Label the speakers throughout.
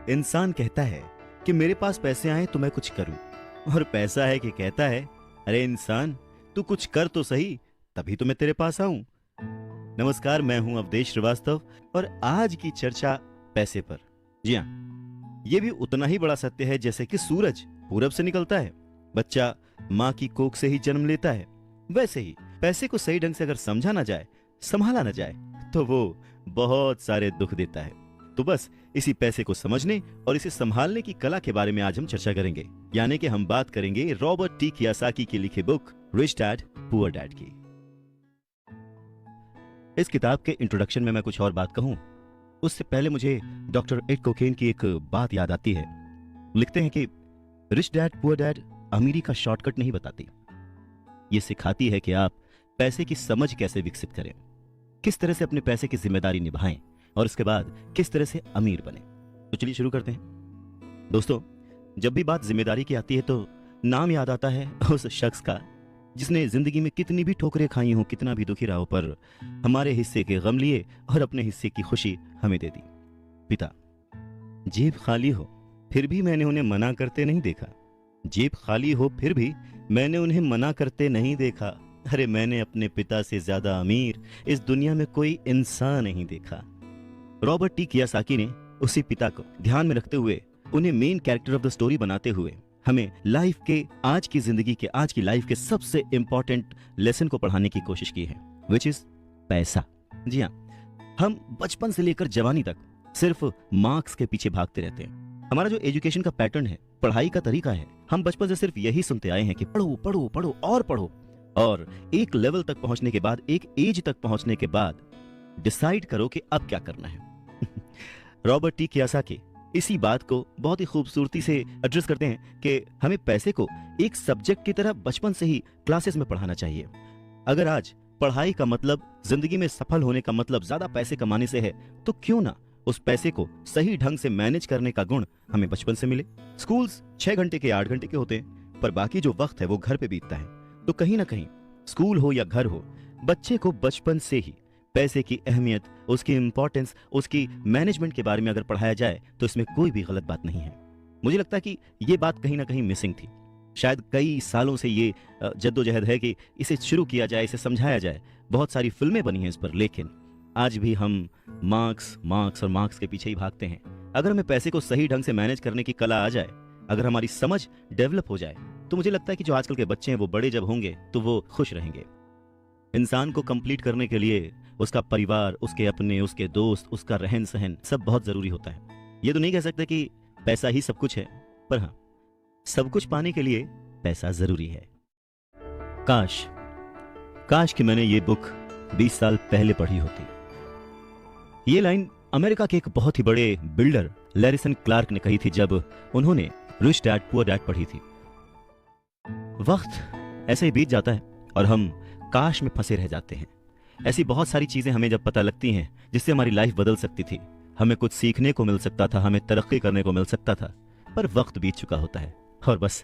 Speaker 1: इंसान कहता है कि मेरे पास पैसे आए तो मैं कुछ करूं, और पैसा है कि कहता है अरे इंसान तू कुछ कर तो सही, तभी तो मैं तेरे पास आऊं। नमस्कार, मैं हूं अवधेश श्रीवास्तव और आज की चर्चा पैसे पर। जी हाँ, ये भी उतना ही बड़ा सत्य है जैसे कि सूरज पूरब से निकलता है, बच्चा माँ की कोख से ही जन्म लेता है, वैसे ही पैसे को सही ढंग से अगर समझा ना जाए, संभाला ना जाए, तो वो बहुत सारे दुख देता है। तो बस इसी पैसे को समझने और इसे संभालने की कला के बारे में आज हम चर्चा करेंगे, यानी कि हम बात करेंगे रॉबर्ट टी कियोसाकी की लिखी book rich dad poor dad की। इस किताब के इंट्रोडक्शन में मैं कुछ और बात कहूं, उससे पहले मुझे डॉक्टर एड कोकेन की एक बात याद आती है। लिखते हैं कि रिच डैड पुअर डैड अमीरी का शॉर्टकट नहीं बताती, ये सिखाती है कि आप पैसे की समझ कैसे विकसित करें, किस तरह से अपने पैसे की जिम्मेदारी निभाएं और उसके बाद किस तरह से अमीर बने। तो चलिए शुरू करते हैं। दोस्तों, जब भी बात जिम्मेदारी की आती है तो नाम याद आता है उस शख्स का जिसने जिंदगी में कितनी भी ठोकरें खाई हो, कितना भी दुखी रहा हो, पर हमारे हिस्से के गम लिए और अपने हिस्से की खुशी हमें दे दी। पिता। जेब खाली हो फिर भी मैंने उन्हें मना करते नहीं देखा, जेब खाली हो फिर भी मैंने उन्हें मना करते नहीं देखा। अरे मैंने अपने पिता से ज्यादा अमीर इस दुनिया में कोई इंसान नहीं देखा। रॉबर्ट टी कियोसाकी ने उसी पिता को ध्यान में रखते हुए, उन्हें main character of the story बनाते हुए हमें लाइफ के, आज की जिंदगी के, आज की लाइफ के सबसे इंपॉर्टेंट लेसन को पढ़ाने की कोशिश की है, विच इज पैसा। जी हाँ, हम बचपन से लेकर जवानी तक सिर्फ मार्क्स के पीछे भागते रहते हैं। हमारा जो एजुकेशन का पैटर्न है, पढ़ाई का तरीका है, हम बचपन से सिर्फ यही सुनते आए हैं कि पढ़ो पढ़ो पढ़ो और पढ़ो, और एक लेवल तक पहुंचने के बाद, एक एज तक पहुंचने के बाद डिसाइड करो कि अब क्या करना है। रॉबर्ट टी कियोसाकी इसी बात को बहुत ही खूबसूरती से एड्रेस करते हैं कि हमें पैसे को एक सब्जेक्ट की तरह बचपन से ही क्लासेस में पढ़ाना चाहिए। अगर आज पढ़ाई का मतलब, जिंदगी में सफल होने का मतलब ज्यादा पैसे कमाने से है, तो क्यों ना उस पैसे को सही ढंग से मैनेज करने का गुण हमें बचपन से मिले। स्कूल्स 6 घंटे के 8 घंटे के होते हैं, पर बाकी जो वक्त है वो घर पे बीतता है। तो कहीं ना कहीं स्कूल हो या घर हो, बच्चे को बचपन से ही पैसे की अहमियत, उसकी इंपॉर्टेंस, उसकी मैनेजमेंट के बारे में अगर पढ़ाया जाए तो इसमें कोई भी गलत बात नहीं है। मुझे लगता है कि ये बात कहीं ना कहीं मिसिंग थी। शायद कई सालों से ये जद्दोजहद है कि इसे शुरू किया जाए, इसे समझाया जाए। बहुत सारी फिल्में बनी हैं इस पर, लेकिन आज भी हम मार्क्स मार्क्स और मार्क्स के पीछे ही भागते हैं। अगर हमें पैसे को सही ढंग से मैनेज करने की कला आ जाए, अगर हमारी समझ डेवलप हो जाए, तो मुझे लगता है कि जो आजकल के बच्चे हैं वो बड़े जब होंगे तो वो खुश रहेंगे। इंसान को कंप्लीट करने के लिए उसका परिवार, उसके अपने, उसके दोस्त, उसका रहन सहन सब बहुत जरूरी होता है। ये तो नहीं कह सकते कि पैसा ही सब कुछ है, पर हाँ, सब कुछ पाने के लिए पैसा जरूरी है। काश काश कि मैंने ये बुक 20 साल पहले पढ़ी होती। ये लाइन अमेरिका के एक बहुत ही बड़े बिल्डर लैरिसन क्लार्क ने कही थी जब उन्होंने रिच डैड पुअर डैड पढ़ी थी। वक्त ऐसे ही बीत जाता है और हम काश में फंसे रह जाते हैं। ऐसी बहुत सारी चीजें हमें जब पता लगती हैं जिससे हमारी लाइफ बदल सकती थी, हमें कुछ सीखने को मिल सकता था, हमें तरक्की करने को मिल सकता था, पर वक्त बीत चुका होता है और बस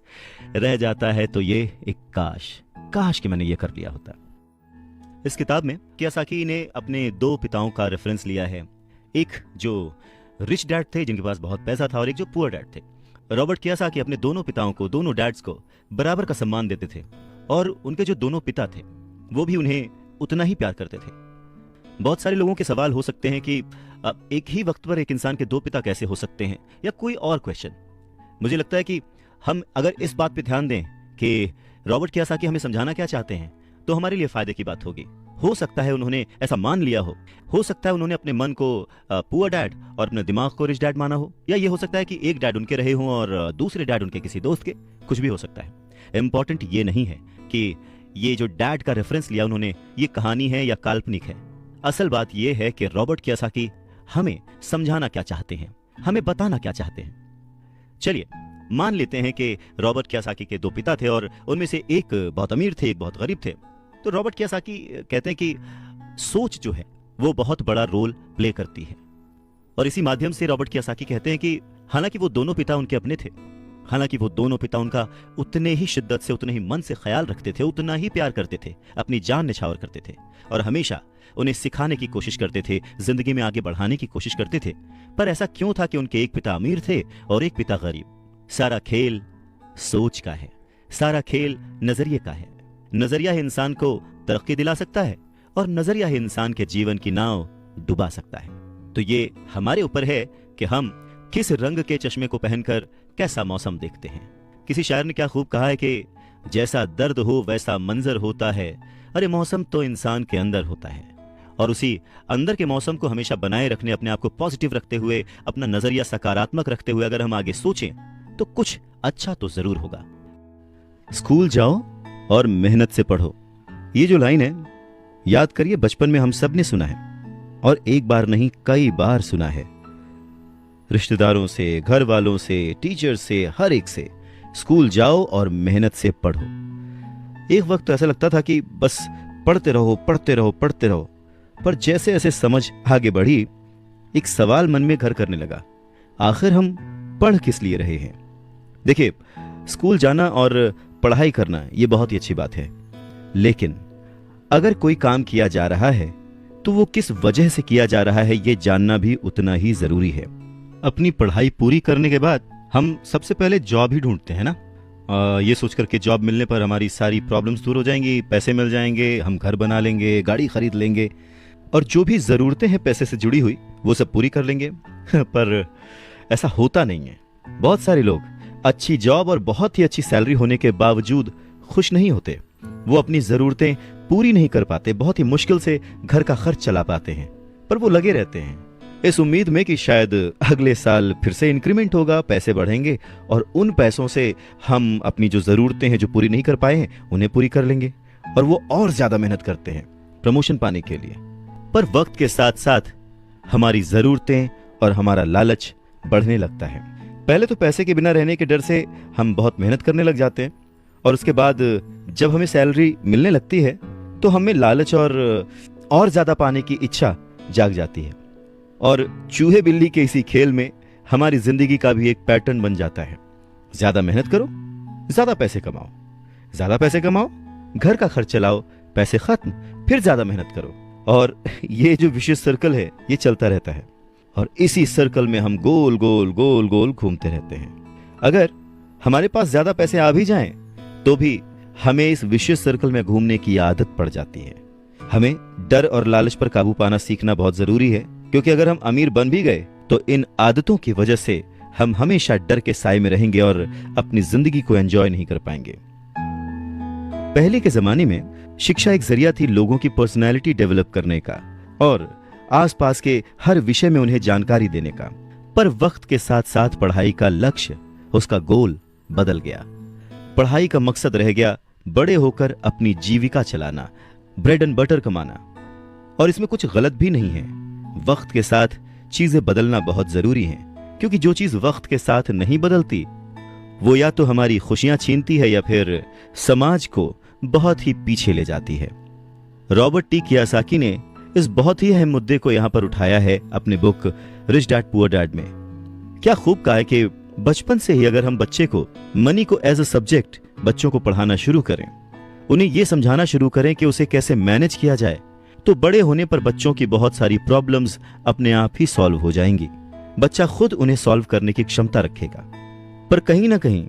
Speaker 1: रह जाता है तो ये एक काश कि मैंने ये कर लिया होता। इस किताब में कियोसाकी ने अपने 2 पिताओं का रेफरेंस लिया है, एक जो रिच डैड थे जिनके पास बहुत पैसा था और एक जो पुअर डैड थे। रॉबर्ट कियोसाकी अपने दोनों पिताओं को, दोनों डैड्स को बराबर का सम्मान देते थे और उनके जो दोनों पिता थे वो भी उन्हें उतना ही प्यार करते थे। बहुत सारे लोगों के सवाल हो सकते हैं कि एक ही वक्त पर एक इंसान के 2 पिता कैसे हो सकते हैं, या कोई और क्वेश्चन। मुझे लगता है कि हम अगर इस बात पे ध्यान दें कि रॉबर्ट कियोसाकी हमें समझाना क्या चाहते हैं, तो हमारे लिए फायदे की बात होगी। हो सकता है उन्होंने ऐसा मान लिया हो सकता है उन्होंने अपने मन को पुअर डैड और अपने दिमाग को रिच डैड माना हो, या ये हो सकता है कि एक डैड उनके रहे हों और दूसरे डैड उनके किसी दोस्त के, कुछ भी हो सकता है। इंपॉर्टेंट ये नहीं है कि ये जो डैड का रेफरेंस लिया उन्होंने, ये कहानी है या काल्पनिक है। असल बात ये है कि रॉबर्ट कियोसाकी हमें समझाना क्या चाहते हैं, हमें बताना क्या चाहते हैं। चलिए मान लेते हैं कि रॉबर्ट कियोसाकी के 2 पिता थे और उनमें से एक बहुत अमीर थे, एक बहुत गरीब थे। तो रॉबर्ट कियोसाकी कहते हैं कि सोच जो है वो बहुत बड़ा रोल प्ले करती है, और इसी माध्यम से रॉबर्ट कियोसाकी कहते हैं कि हालांकि वो दोनों पिता उनके अपने थे, हालांकि वो दोनों पिता उनका उतने ही शिद्दत से, उतने ही मन से ख्याल रखते थे, उतना ही प्यार करते थे, अपनी जान निछावर करते थे और हमेशा उन्हें सिखाने की कोशिश करते थे, जिंदगी में आगे बढ़ाने की कोशिश करते थे। पर ऐसा क्यों था कि उनके एक पिता अमीर थे और एक पिता गरीब? सारा खेल सोच का है, सारा खेल नजरिए का है। नजरिया ही इंसान को तरक्की दिला सकता है और नजरिया ही इंसान के जीवन की नाव डुबा सकता है। तो ये हमारे ऊपर है कि हम किस रंग के चश्मे को पहनकर कैसा मौसम देखते हैं। किसी शायर ने क्या खूब कहा है कि जैसा दर्द हो वैसा मंजर होता है। अरे मौसम तो इंसान के अंदर होता है, और उसी अंदर के मौसम को हमेशा बनाए रखने, अपने आप को पॉजिटिव रखते हुए, अपना नजरिया सकारात्मक रखते हुए अगर हम आगे सोचें तो कुछ अच्छा तो जरूर होगा। स्कूल जाओ और मेहनत से पढ़ो, ये जो लाइन है याद करिए, बचपन में हम सब ने सुना है और एक बार नहीं कई बार सुना है। रिश्तेदारों से, घर वालों से, टीचर से, हर एक से, स्कूल जाओ और मेहनत से पढ़ो। एक वक्त तो ऐसा लगता था कि बस पढ़ते रहो पढ़ते रहो पढ़ते रहो, पर जैसे जैसे समझ आगे बढ़ी एक सवाल मन में घर करने लगा, आखिर हम पढ़ किस लिए रहे हैं? देखिए, स्कूल जाना और पढ़ाई करना ये बहुत ही अच्छी बात है, लेकिन अगर कोई काम किया जा रहा है तो वो किस वजह से किया जा रहा है ये जानना भी उतना ही जरूरी है। अपनी पढ़ाई पूरी करने के बाद हम सबसे पहले जॉब ही ढूंढते हैं ना, ये सोचकर के जॉब मिलने पर हमारी सारी प्रॉब्लम्स दूर हो जाएंगी, पैसे मिल जाएंगे, हम घर बना लेंगे, गाड़ी खरीद लेंगे और जो भी जरूरतें हैं पैसे से जुड़ी हुई वो सब पूरी कर लेंगे। पर ऐसा होता नहीं है। बहुत सारे लोग अच्छी जॉब और बहुत ही अच्छी सैलरी होने के बावजूद खुश नहीं होते। वो अपनी जरूरतें पूरी नहीं कर पाते, बहुत ही मुश्किल से घर का खर्च चला पाते हैं, पर वो लगे रहते हैं इस उम्मीद में कि शायद अगले साल फिर से इंक्रीमेंट होगा, पैसे बढ़ेंगे और उन पैसों से हम अपनी जो जरूरतें हैं जो पूरी नहीं कर पाए हैं उन्हें पूरी कर लेंगे। और वो और ज्यादा मेहनत करते हैं प्रमोशन पाने के लिए। पर वक्त के साथ साथ हमारी जरूरतें और हमारा लालच बढ़ने लगता है। पहले तो पैसे के बिना रहने के डर से हम बहुत मेहनत करने लग जाते हैं, और उसके बाद जब हमें सैलरी मिलने लगती है तो हमें लालच और ज्यादा पाने की इच्छा जाग जाती है, और चूहे बिल्ली के इसी खेल में हमारी जिंदगी का भी एक पैटर्न बन जाता है। ज्यादा मेहनत करो, ज्यादा पैसे कमाओ, ज्यादा पैसे कमाओ, घर का खर्च चलाओ, पैसे खत्म, फिर ज्यादा मेहनत करो, और ये जो विशेष सर्कल है ये चलता रहता है, और इसी सर्कल में हम गोल गोल गोल गोल घूमते रहते हैं। अगर हमारे पास ज्यादा पैसे आ भी जाएं तो भी हमें इस विशेष सर्कल में घूमने की आदत पड़ जाती है। हमें डर और लालच पर काबू पाना सीखना बहुत जरूरी है, क्योंकि अगर हम अमीर बन भी गए तो इन आदतों की वजह से हम हमेशा डर के साए में रहेंगे और अपनी जिंदगी को एंजॉय नहीं कर पाएंगे। पहले के जमाने में शिक्षा एक जरिया थी लोगों की पर्सनैलिटी डेवलप करने का और आसपास के हर विषय में उन्हें जानकारी देने का। पर वक्त के साथ साथ पढ़ाई का लक्ष्य, उसका गोल बदल गया। पढ़ाई का मकसद रह गया बड़े होकर अपनी जीविका चलाना, ब्रेड एंड बटर कमाना, और इसमें कुछ गलत भी नहीं है। वक्त के साथ चीजें बदलना बहुत जरूरी है, क्योंकि जो चीज वक्त के साथ नहीं बदलती वो या तो हमारी खुशियां छीनती है या फिर समाज को बहुत ही पीछे ले जाती है। रॉबर्ट टी कियोसाकी ने इस बहुत ही अहम मुद्दे को यहां पर उठाया है अपने book rich dad poor dad में। क्या खूब कहा है कि बचपन से ही अगर हम बच्चे को मनी को एज अ सब्जेक्ट बच्चों को पढ़ाना शुरू करें, उन्हें यह समझाना शुरू करें कि उसे कैसे मैनेज किया जाए, तो बड़े होने पर बच्चों की बहुत सारी प्रॉब्लम्स अपने आप ही सॉल्व हो जाएंगी। बच्चा खुद उन्हें सॉल्व करने की क्षमता रखेगा। पर कहीं ना कहीं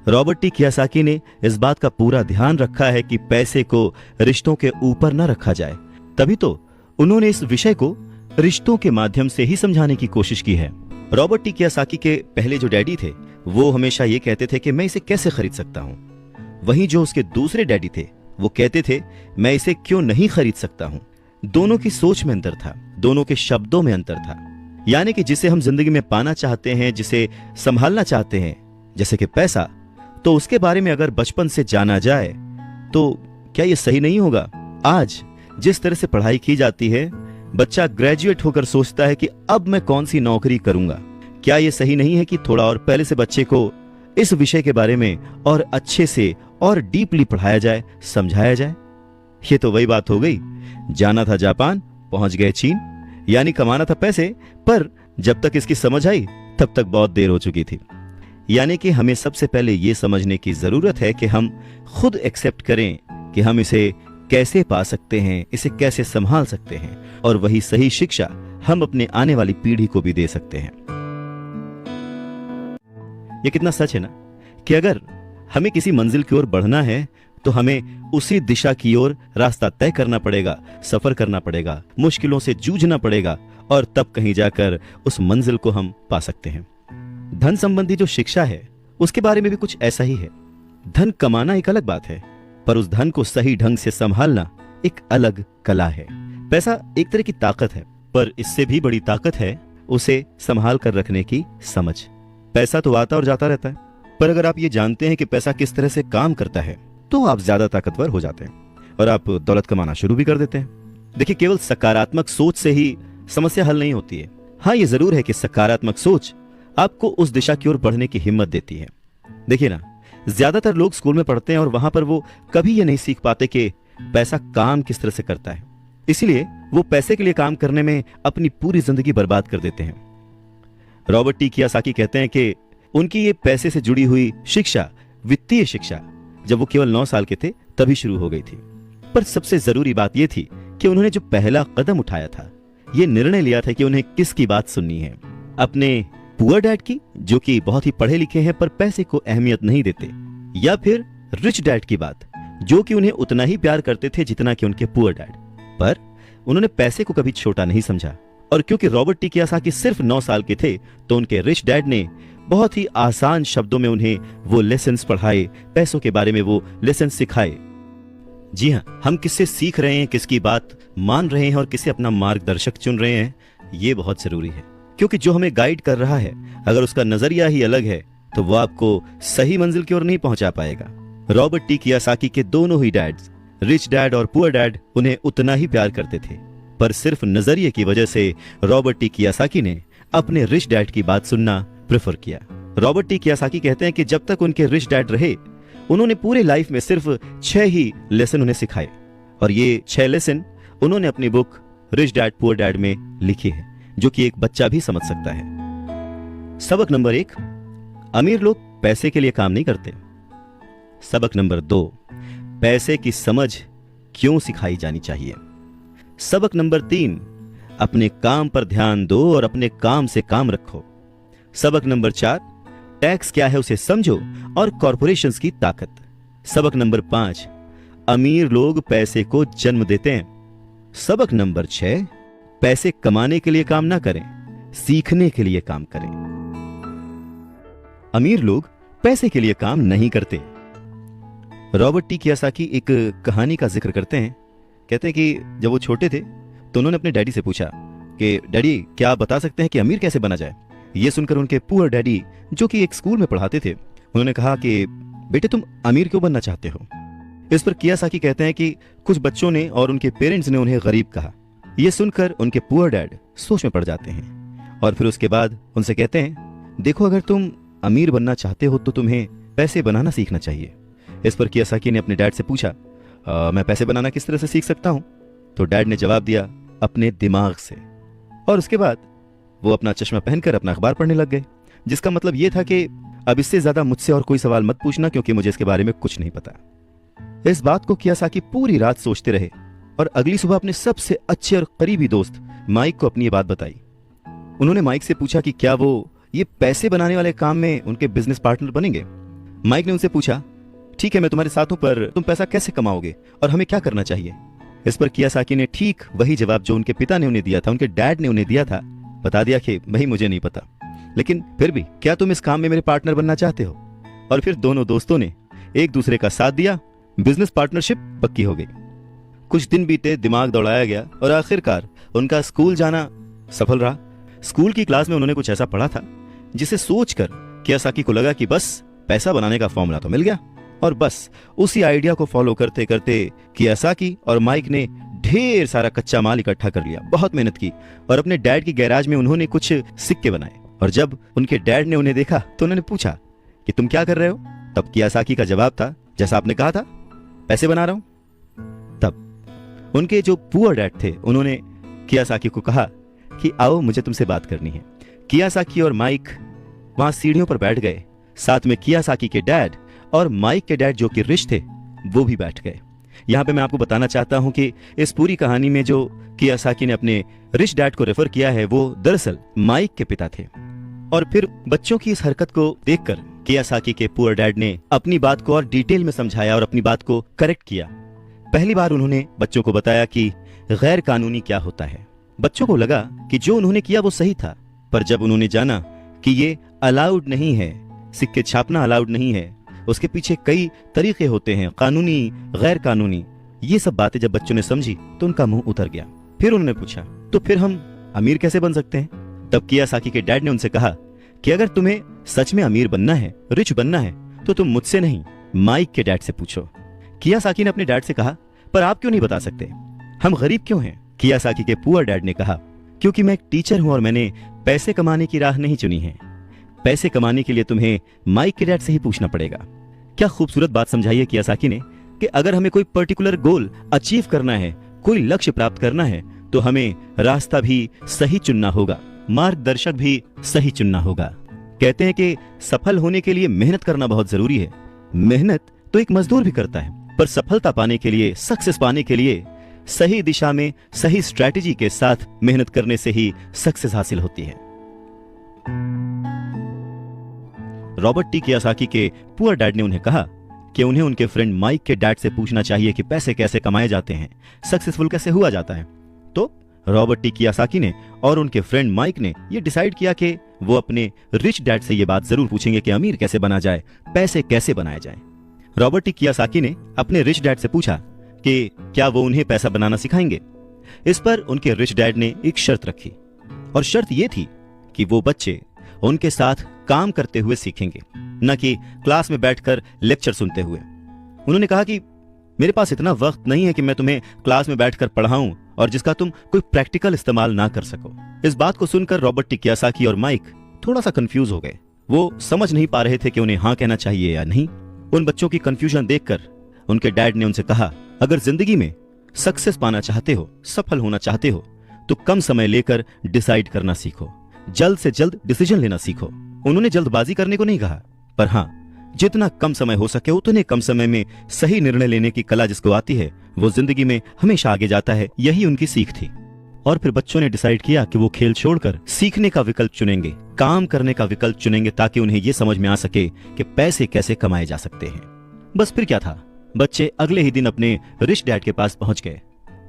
Speaker 1: रॉबर्ट टी कियोसाकी ने इस बात का पूरा ध्यान रखा है कि पैसे को रिश्तों के ऊपर न रखा जाए। तभी तो उन्होंने इस विषय को रिश्तों के माध्यम से ही समझाने की कोशिश की है। रॉबर्ट टी कियोसाकी के पहले जो डैडी थे वो हमेशा ये कहते थे कि मैं इसे कैसे खरीद सकता हूं, वहीं जो उसके दूसरे डैडी थे वो कहते थे मैं इसे क्यों नहीं खरीद सकता हूं। दोनों की सोच में अंतर था, दोनों के शब्दों में अंतर था। यानी कि जिसे हम जिंदगी में पाना चाहते हैं, जिसे संभालना चाहते हैं, जैसे कि पैसा, तो उसके बारे में अगर बचपन से जाना जाए तो क्या यह सही नहीं होगा? आज जिस तरह से पढ़ाई की जाती है, बच्चा ग्रेजुएट होकर सोचता है कि अब मैं कौन सी नौकरी करूंगा। क्या यह सही नहीं है कि थोड़ा और पहले से बच्चे को इस विषय के बारे में और अच्छे से और डीपली पढ़ाया जाए, समझाया जाए? ये तो वही बात हो गई, जाना था जापान, पहुंच गए चीन। यानी कमाना था पैसे, पर जब तक इसकी समझ आई तब तक बहुत देर हो चुकी थी। यानी कि हमें सबसे पहले यह समझने की जरूरत है कि हम खुद एक्सेप्ट करें कि हम इसे कैसे पा सकते हैं, इसे कैसे संभाल सकते हैं, और वही सही शिक्षा हम अपने आने वाली पीढ़ी को भी दे सकते हैं। ये कितना सच है ना कि अगर हमें किसी मंजिल की ओर बढ़ना है तो हमें उसी दिशा की ओर रास्ता तय करना पड़ेगा, सफर करना पड़ेगा, मुश्किलों से जूझना पड़ेगा, और तब कहीं जाकर उस मंजिल को हम पा सकते हैं। धन संबंधी जो शिक्षा है उसके बारे में भी कुछ ऐसा ही है। धन कमाना एक अलग बात है, पर उस धन को सही ढंग से संभालना एक अलग कला है। पैसा एक तरह की ताकत है, पर इससे भी बड़ी ताकत है उसे संभाल कर रखने की समझ। पैसा तो आता और जाता रहता है, पर अगर आप ये जानते हैं कि पैसा किस तरह से काम करता है तो आप ज्यादा ताकतवर हो जाते हैं और आप दौलत कमाना शुरू भी कर देते हैं। देखिए, केवल सकारात्मक सोच से ही समस्या हल नहीं होती है। हाँ, ये जरूर है कि सकारात्मक सोच आपको उस दिशा की ओर बढ़ने की हिम्मत देती है। देखिए ना, ज्यादातर लोग स्कूल में पढ़ते हैं और वहां पर वो कभी ये नहीं सीख पाते कि पैसा काम किस तरह से करता है, इसलिए वो पैसे के लिए काम करने में अपनी पूरी जिंदगी बर्बाद कर देते हैं। रॉबर्ट टी कियोसाकी कहते हैं कि उनकी ये पैसे से जुड़ी हुई शिक्षा, वित्तीय शिक्षा, जब वो केवल 9 साल के थे तभी शुरू हो गई थी। पर सबसे जरूरी बात यह थी कि उन्होंने जो पहला कदम उठाया था, ये निर्णय लिया था कि उन्हें किसकी बात सुननी है, अपने पुअर डैड की, जो कि बहुत ही पढ़े लिखे हैं पर पैसे को अहमियत नहीं देते, या फिर रिच डैड की बात, जो कि उन्हें उतना ही प्यार करते थे जितना कि उनके पुअर डैड। पर उन्होंने पैसे को कभी छोटा नहीं समझा, और क्योंकि रॉबर्ट टी कियोसाकी सिर्फ 9 साल के थे तो उनके रिच डैड ने बहुत ही आसान शब्दों में उन्हें वो लेसन्स पढ़ाए, पैसों के बारे में वो लेसन्स सिखाए। जी हाँ, हम किससे सीख रहे हैं, किसकी बात मान रहे हैं और किसे अपना मार्गदर्शक चुन रहे हैं, ये बहुत जरूरी है। क्योंकि जो हमें गाइड कर रहा है, अगर उसका नजरिया ही अलग है तो वो आपको सही मंजिल की ओर नहीं पहुंचा पाएगा। रॉबर्ट टी कियोसाकी के दोनों ही डैड्स, रिच डैड और पुअर डैड, उन्हें उतना ही प्यार करते थे, पर सिर्फ नजरिए की वजह से रॉबर्ट टी कियोसाकी ने अपने रिच डैड की बात सुनना प्रेफर किया। रॉबर्ट टी कियोसाकी कहते हैं कि जब तक उनके रिच डैड रहे, उन्होंने पूरे लाइफ में सिर्फ 6 ही लेसन उन्हें सिखाए, और ये 6 लेसन उन्होंने अपनी book rich dad poor dad में लिखी है, जो कि एक बच्चा भी समझ सकता है। सबक नंबर 1, अमीर लोग पैसे के लिए काम नहीं करते। सबक नंबर 2, पैसे की समझ क्यों सिखाई जानी चाहिए। सबक नंबर 3, अपने काम पर ध्यान दो और अपने काम से काम रखो। सबक नंबर 4, टैक्स क्या है उसे समझो और कॉरपोरेशंस की ताकत। सबक नंबर 5, अमीर लोग पैसे को जन्म देते हैं। सबक नंबर 6, पैसे कमाने के लिए काम ना करें, सीखने के लिए काम करें। अमीर लोग पैसे के लिए काम नहीं करते। रॉबर्ट टी कियोसाकी एक कहानी का जिक्र करते हैं। कहते हैं कि जब वो छोटे थे तो उन्होंने अपने डैडी से पूछा कि डैडी, क्या आप बता सकते हैं कि अमीर कैसे बना जाए। ये सुनकर उनके पुअर डैडी, जो कि एक स्कूल में पढ़ाते थे, उन्होंने कहा कि बेटे, तुम अमीर क्यों बनना चाहते हो। इस पर कियोसाकी कहते हैं कि कुछ बच्चों ने और उनके पेरेंट्स ने उन्हें गरीब कहा। यह सुनकर उनके पुअर डैड सोच में पड़ जाते हैं और फिर उसके बाद उनसे कहते हैं, देखो, अगर तुम अमीर बनना चाहते हो तो तुम्हें पैसे बनाना सीखना चाहिए। इस पर कियोसाकी ने अपने डैड से पूछा, मैं पैसे बनाना किस तरह से सीख सकता हूं। तो डैड ने जवाब दिया, अपने दिमाग से। और उसके बाद वो अपना चश्मा पहनकर अपना अखबार पढ़ने लग गए, जिसका मतलब ये था कि अब इससे ज्यादा मुझसे और कोई सवाल मत पूछना, क्योंकि मुझे इसके बारे में कुछ नहीं पता। इस बात को कियोसाकी पूरी रात सोचते रहे और अगली सुबह अपने सबसे अच्छे और करीबी दोस्त माइक को अपनी ये बात बताई। उन्होंने माइक से पूछा कि क्या वो ये पैसे बनाने वाले काम में उनके बिजनेस पार्टनर बनेंगे। माइक ने उनसे पूछा, ठीक है, मैं तुम्हारे साथ हूं, पर तुम पैसा कैसे कमाओगे और हमें क्या करना चाहिए। इस पर कियोसाकी ने ठीक वही जवाब जो उनके पिता ने उन्हें दिया था, उनके डैड ने उन्हें दिया था, बता दिया कि भाई, मुझे नहीं पता, लेकिन फिर भी क्या तुम इस काम में मेरे पार्टनर बनना चाहते हो। और फिर दोनों दोस्तों ने एक दूसरे का साथ दिया, बिजनेस पार्टनरशिप पक्की हो गई। कुछ दिन बीते, दिमाग दौड़ाया गया और आखिरकार उनका स्कूल जाना सफल रहा। स्कूल की क्लास में उन्होंने कुछ ऐसा पढ़ा था जिसे सोचकर कियोसाकी को लगा कि बस पैसा बनाने का फॉर्मूला तो मिल गया। और बस उसी आइडिया को फॉलो करते करते कियोसाकी और माइक ने ढेर सारा कच्चा माल इकट्ठा कर लिया, बहुत मेहनत की और अपने डैड की गैराज में उन्होंने कुछ सिक्के बनाए। और जब उनके डैड ने उन्हें देखा तो उन्होंने पूछा कि तुम क्या कर रहे हो। तब कियोसाकी का जवाब था, जैसा आपने कहा था, पैसे बना रहा हूं। तब उनके जो पुअर डैड थे, उन्होंने कियोसाकी को कहा कि आओ, मुझे तुमसे बात करनी है। कियोसाकी और माइक वहां सीढ़ियों पर बैठ गए। साथ में कियोसाकी के डैड और माइक के डैड, जो कि रिच थे, वो भी बैठ गए। यहाँ पे मैं आपको बताना चाहता हूँ कि इस पूरी कहानी में जो कियासाकी ने अपने रिच डैड को रेफर किया है वो दरअसल माइक के पिता थे। और फिर बच्चों की इस हरकत को देखकर कियासाकी के पुअर डैड ने अपनी बात को और डिटेल में समझाया और अपनी बात को करेक्ट किया। पहली बार उन्होंने बच्चों को बताया कि गैर कानूनी क्या होता है। बच्चों को लगा कि जो उन्होंने किया वो सही था, पर जब उन्होंने जाना कि ये अलाउड नहीं है, सिक्के छापना अलाउड नहीं है, उसके पीछे कई तरीके होते हैं, कानूनी गैर कानूनी, ये सब बातें जब बच्चों ने समझी तो उनका मुंह उतर गया। फिर उन्होंने पूछा, तो फिर हम अमीर कैसे बन सकते हैं? तब कियासाकी के डैड ने उनसे कहा कि अगर तुम्हें सच में अमीर बनना है, रिच बनना है, तो तुम मुझसे नहीं माइक के डैड से पूछो। कियासाकी ने अपने डैड से कहा, पर आप क्यों नहीं बता सकते, हम गरीब क्यों हैं? कियासाकी के पुअर डैड ने कहा, क्योंकि मैं एक टीचर हूं और मैंने पैसे कमाने की राह नहीं चुनी है। पैसे कमाने के लिए तुम्हें माइक के डैड से ही पूछना पड़ेगा। क्या खूबसूरत बात समझाई है कियासाकी ने कि अगर हमें कोई पर्टिकुलर गोल अचीव करना है, कोई लक्ष्य प्राप्त करना है, तो हमें रास्ता भी सही चुनना होगा, मार्गदर्शक भी सही चुनना होगा। कहते हैं कि सफल होने के लिए मेहनत करना बहुत जरूरी है। मेहनत तो एक मजदूर भी करता है, पर सफलता पाने के लिए, सक्सेस पाने के लिए सही दिशा में सही स्ट्रैटेजी के साथ मेहनत करने से ही सक्सेस हासिल होती है। रॉबर्ट टी कियासाकी के पुअर डैड ने उन्हें कहा कि उन्हें उनके फ्रेंड माइक के डैड से पूछना चाहिए कि पैसे कैसे कमाए जाते हैं, सक्सेसफुल कैसे हुआ जाता है। तो रॉबर्ट टी कियासाकी ने और उनके फ्रेंड माइक ने यह डिसाइड किया कि वो अपने रिच डैड से यह बात जरूर पूछेंगे कि अमीर कैसे बना जाए, पैसे कैसे बनाए जाए। रॉबर्ट टी कियासाकी ने अपने रिच डैड से पूछा कि क्या वो उन्हें पैसा बनाना सिखाएंगे। इस पर उनके रिच डैड ने एक शर्त रखी, और शर्त यह थी कि वो बच्चे उनके साथ काम करते हुए सीखेंगे, न कि क्लास में बैठकर लेक्चर सुनते हुए। उन्होंने कहा कि मेरे पास इतना वक्त नहीं है कि मैं तुम्हें क्लास में बैठकर पढ़ाऊं और जिसका तुम कोई प्रैक्टिकल इस्तेमाल ना कर सको। इस बात को सुनकर रॉबर्ट टी कियासाकी और माइक थोड़ा सा कंफ्यूज हो गए। वो समझ नहीं पा रहे थे कि उन्हें हाँ कहना चाहिए या नहीं। उन बच्चों की कंफ्यूजन देखकर उनके डैड ने उनसे कहा, अगर जिंदगी में सक्सेस पाना चाहते हो, सफल होना चाहते हो, तो कम समय लेकर डिसाइड करना सीखो, जल्द से जल्द डिसीजन लेना सीखो। उन्होंने जल्दबाजी करने को नहीं कहा, पर हाँ, जितना कम समय हो सके उतने कम समय में सही निर्णय लेने की कला जिसको आती है वो जिंदगी में हमेशा आगे जाता है। यही उनकी सीख थी। और फिर बच्चों ने डिसाइड किया कि वो खेल छोड़कर सीखने का विकल्प चुनेंगे, काम करने का विकल्प चुनेंगे, ताकि उन्हें यह समझ में आ सके कि पैसे कैसे कमाए जा सकते हैं। बस फिर क्या था, बच्चे अगले ही दिन अपने रिच डैड के पास पहुंच गए।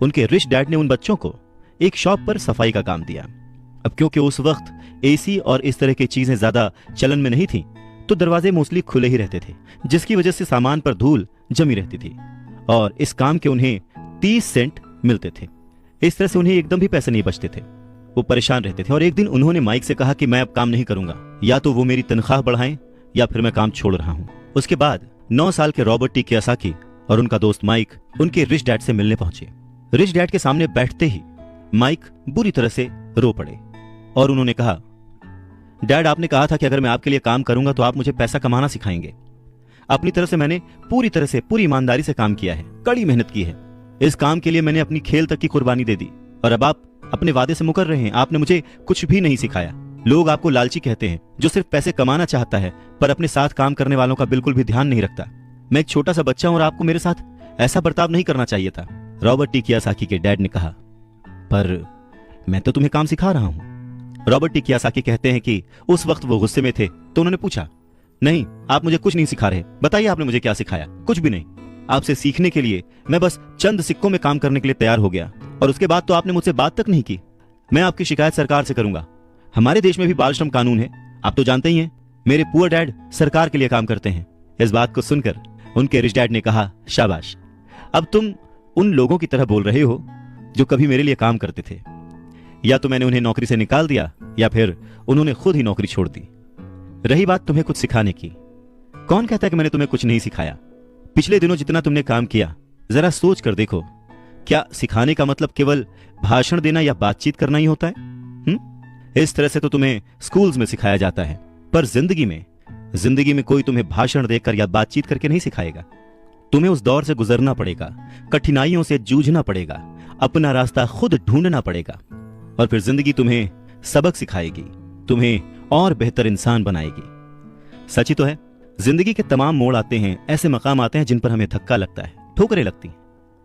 Speaker 1: उनके रिच डैड ने उन बच्चों को एक शॉप पर सफाई का काम दिया। अब क्योंकि उस वक्त एसी और इस तरह की चीजें ज्यादा चलन में नहीं थी, तो दरवाजे मोस्टली खुले ही रहते थे, जिसकी वजह से सामान पर धूल जमी रहती थी और इस काम के उन्हें 30 सेंट मिलते थे। इस तरह से उन्हें एकदम भी पैसे नहीं बचते थे। वो परेशान रहते थे और एक दिन उन्होंने माइक से कहा कि मैं अब काम नहीं करूंगा, या तो वो मेरी तनख्वाह बढ़ाएं या फिर मैं काम छोड़ रहा हूं। उसके बाद 9 साल के रॉबर्ट टी कियासाकी और उनका दोस्त माइक उनके रिच डैड से मिलने पहुंचे। रिच डैड के सामने बैठते ही माइक बुरी तरह से रो पड़े और उन्होंने कहा, डैड, आपने कहा था कि अगर मैं आपके लिए काम करूंगा तो आप मुझे पैसा कमाना सिखाएंगे। अपनी तरफ से मैंने पूरी तरह से, पूरी ईमानदारी से काम किया है, कड़ी मेहनत की है। इस काम के लिए मैंने अपनी खेल तक की कुर्बानी दे दी और अब आप अपने वादे से मुकर रहे हैं। आपने मुझे कुछ भी नहीं सिखाया। लोग आपको लालची कहते हैं, जो सिर्फ पैसे कमाना चाहता है पर अपने साथ काम करने वालों का बिल्कुल भी ध्यान नहीं रखता। मैं एक छोटा सा बच्चा हूं और आपको मेरे साथ ऐसा बर्ताव नहीं करना चाहिए था। रॉबर्ट टी कियासाकी के डैड ने कहा, पर मैं तो तुम्हें काम सिखा रहा हूं। रॉबर्ट टी कियासाकी कहते हैं कि उस वक्त वो गुस्से में थे, तो उन्होंने पूछा, नहीं, आप मुझे कुछ नहीं सिखा रहे, बताइए आपने मुझे क्या सिखाया। कुछ भी नहीं। आपसे सीखने के लिए मैं बस चंद सिक्कों में काम करने के लिए तैयार हो गया और उसके बाद तो आपने मुझसे बात तक नहीं की। मैं आपकी शिकायत सरकार से करूंगा। हमारे देश में भी बाल श्रम कानून है, आप तो जानते ही हैं। मेरे पुअर डैड सरकार के लिए काम करते हैं। इस बात को सुनकर उनके रिच डैड ने कहा, शाबाश, अब तुम उन लोगों की तरह बोल रहे हो जो कभी मेरे लिए काम करते थे। या तो मैंने उन्हें नौकरी से निकाल दिया या फिर उन्होंने खुद ही नौकरी छोड़ दी। रही बात तुम्हें कुछ सिखाने की, कौन कहता है कि मैंने तुम्हें कुछ नहीं सिखाया? पिछले दिनों जितना तुमने काम किया, जरा सोच कर देखो, क्या सिखाने का मतलब केवल भाषण देना या बातचीत करना ही होता है? इस तरह से तो तुम्हें स्कूल्स में सिखाया जाता है, पर जिंदगी में कोई तुम्हें भाषण देकर या बातचीत करके नहीं सिखाएगा। तुम्हें उस दौर से गुजरना पड़ेगा, कठिनाइयों से जूझना पड़ेगा, अपना रास्ता खुद ढूंढना पड़ेगा और फिर जिंदगी तुम्हें सबक सिखाएगी, तुम्हें और बेहतर इंसान बनाएगी। सच ही तो है, जिंदगी के तमाम मोड़ आते हैं, ऐसे मकाम आते हैं जिन पर हमें धक्का लगता है, ठोकरें लगती हैं,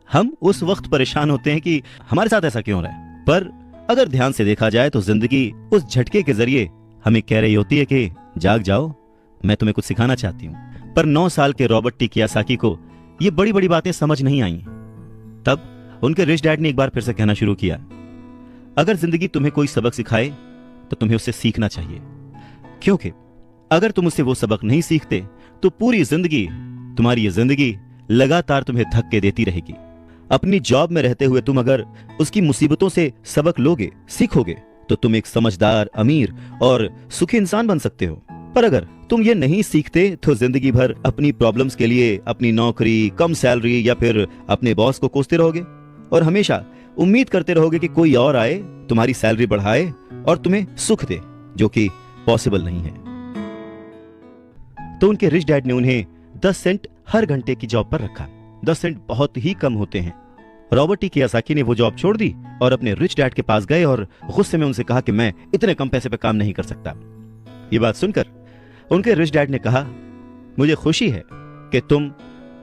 Speaker 1: हम उस वक्त परेशान होते हैं कि हमारे साथ ऐसा क्यों हो रहा है, पर अगर ध्यान से देखा जाए तो जिंदगी उस झटके के जरिए हमें कह रही होती है कि जाग जाओ, मैं तुम्हें कुछ सिखाना चाहती हूँ। पर 9 साल के रॉबर्ट टी कियोसाकी को ये बड़ी बड़ी बातें समझ नहीं आई। तब उनके रिच डैड ने एक बार फिर से कहना शुरू किया, अगर जिंदगी तुम्हें कोई सबक सिखाए तो तुम्हें उससे सीखना चाहिए, क्योंकि अगर तुम उससे वो सबक नहीं सीखते तो पूरी जिंदगी, तुम्हारी ये जिंदगी लगातार तुम्हें धक्के देती रहेगी। अपनी जॉब में रहते हुए तुम अगर उसकी मुसीबतों से सबक लोगे, सीखोगे, तो तुम एक समझदार, अमीर और सुखी इंसान बन सकते हो। पर अगर तुम ये नहीं सीखते तो जिंदगी भर अपनी प्रॉब्लम्स के लिए अपनी नौकरी, कम सैलरी या फिर अपने बॉस को कोसते रहोगे और हमेशा उम्मीद करते रहोगे कि कोई और आए, तुम्हारी सैलरी बढ़ाए और तुम्हें सुख दे, जो कि पॉसिबल नहीं है। तो उनके रिच डैड ने उन्हें 10 सेंट हर घंटे की जॉब पर रखा। 10 सेंट बहुत ही कम होते हैं। रॉबर्ट टी कियोसाकी ने वो जॉब छोड़ दी और अपने रिच डैड के पास गए और गुस्से में उनसे कहा कि मैं इतने कम पैसे पे काम नहीं कर सकता। ये बात सुनकर उनके रिच डैड ने कहा, मुझे खुशी है कि तुम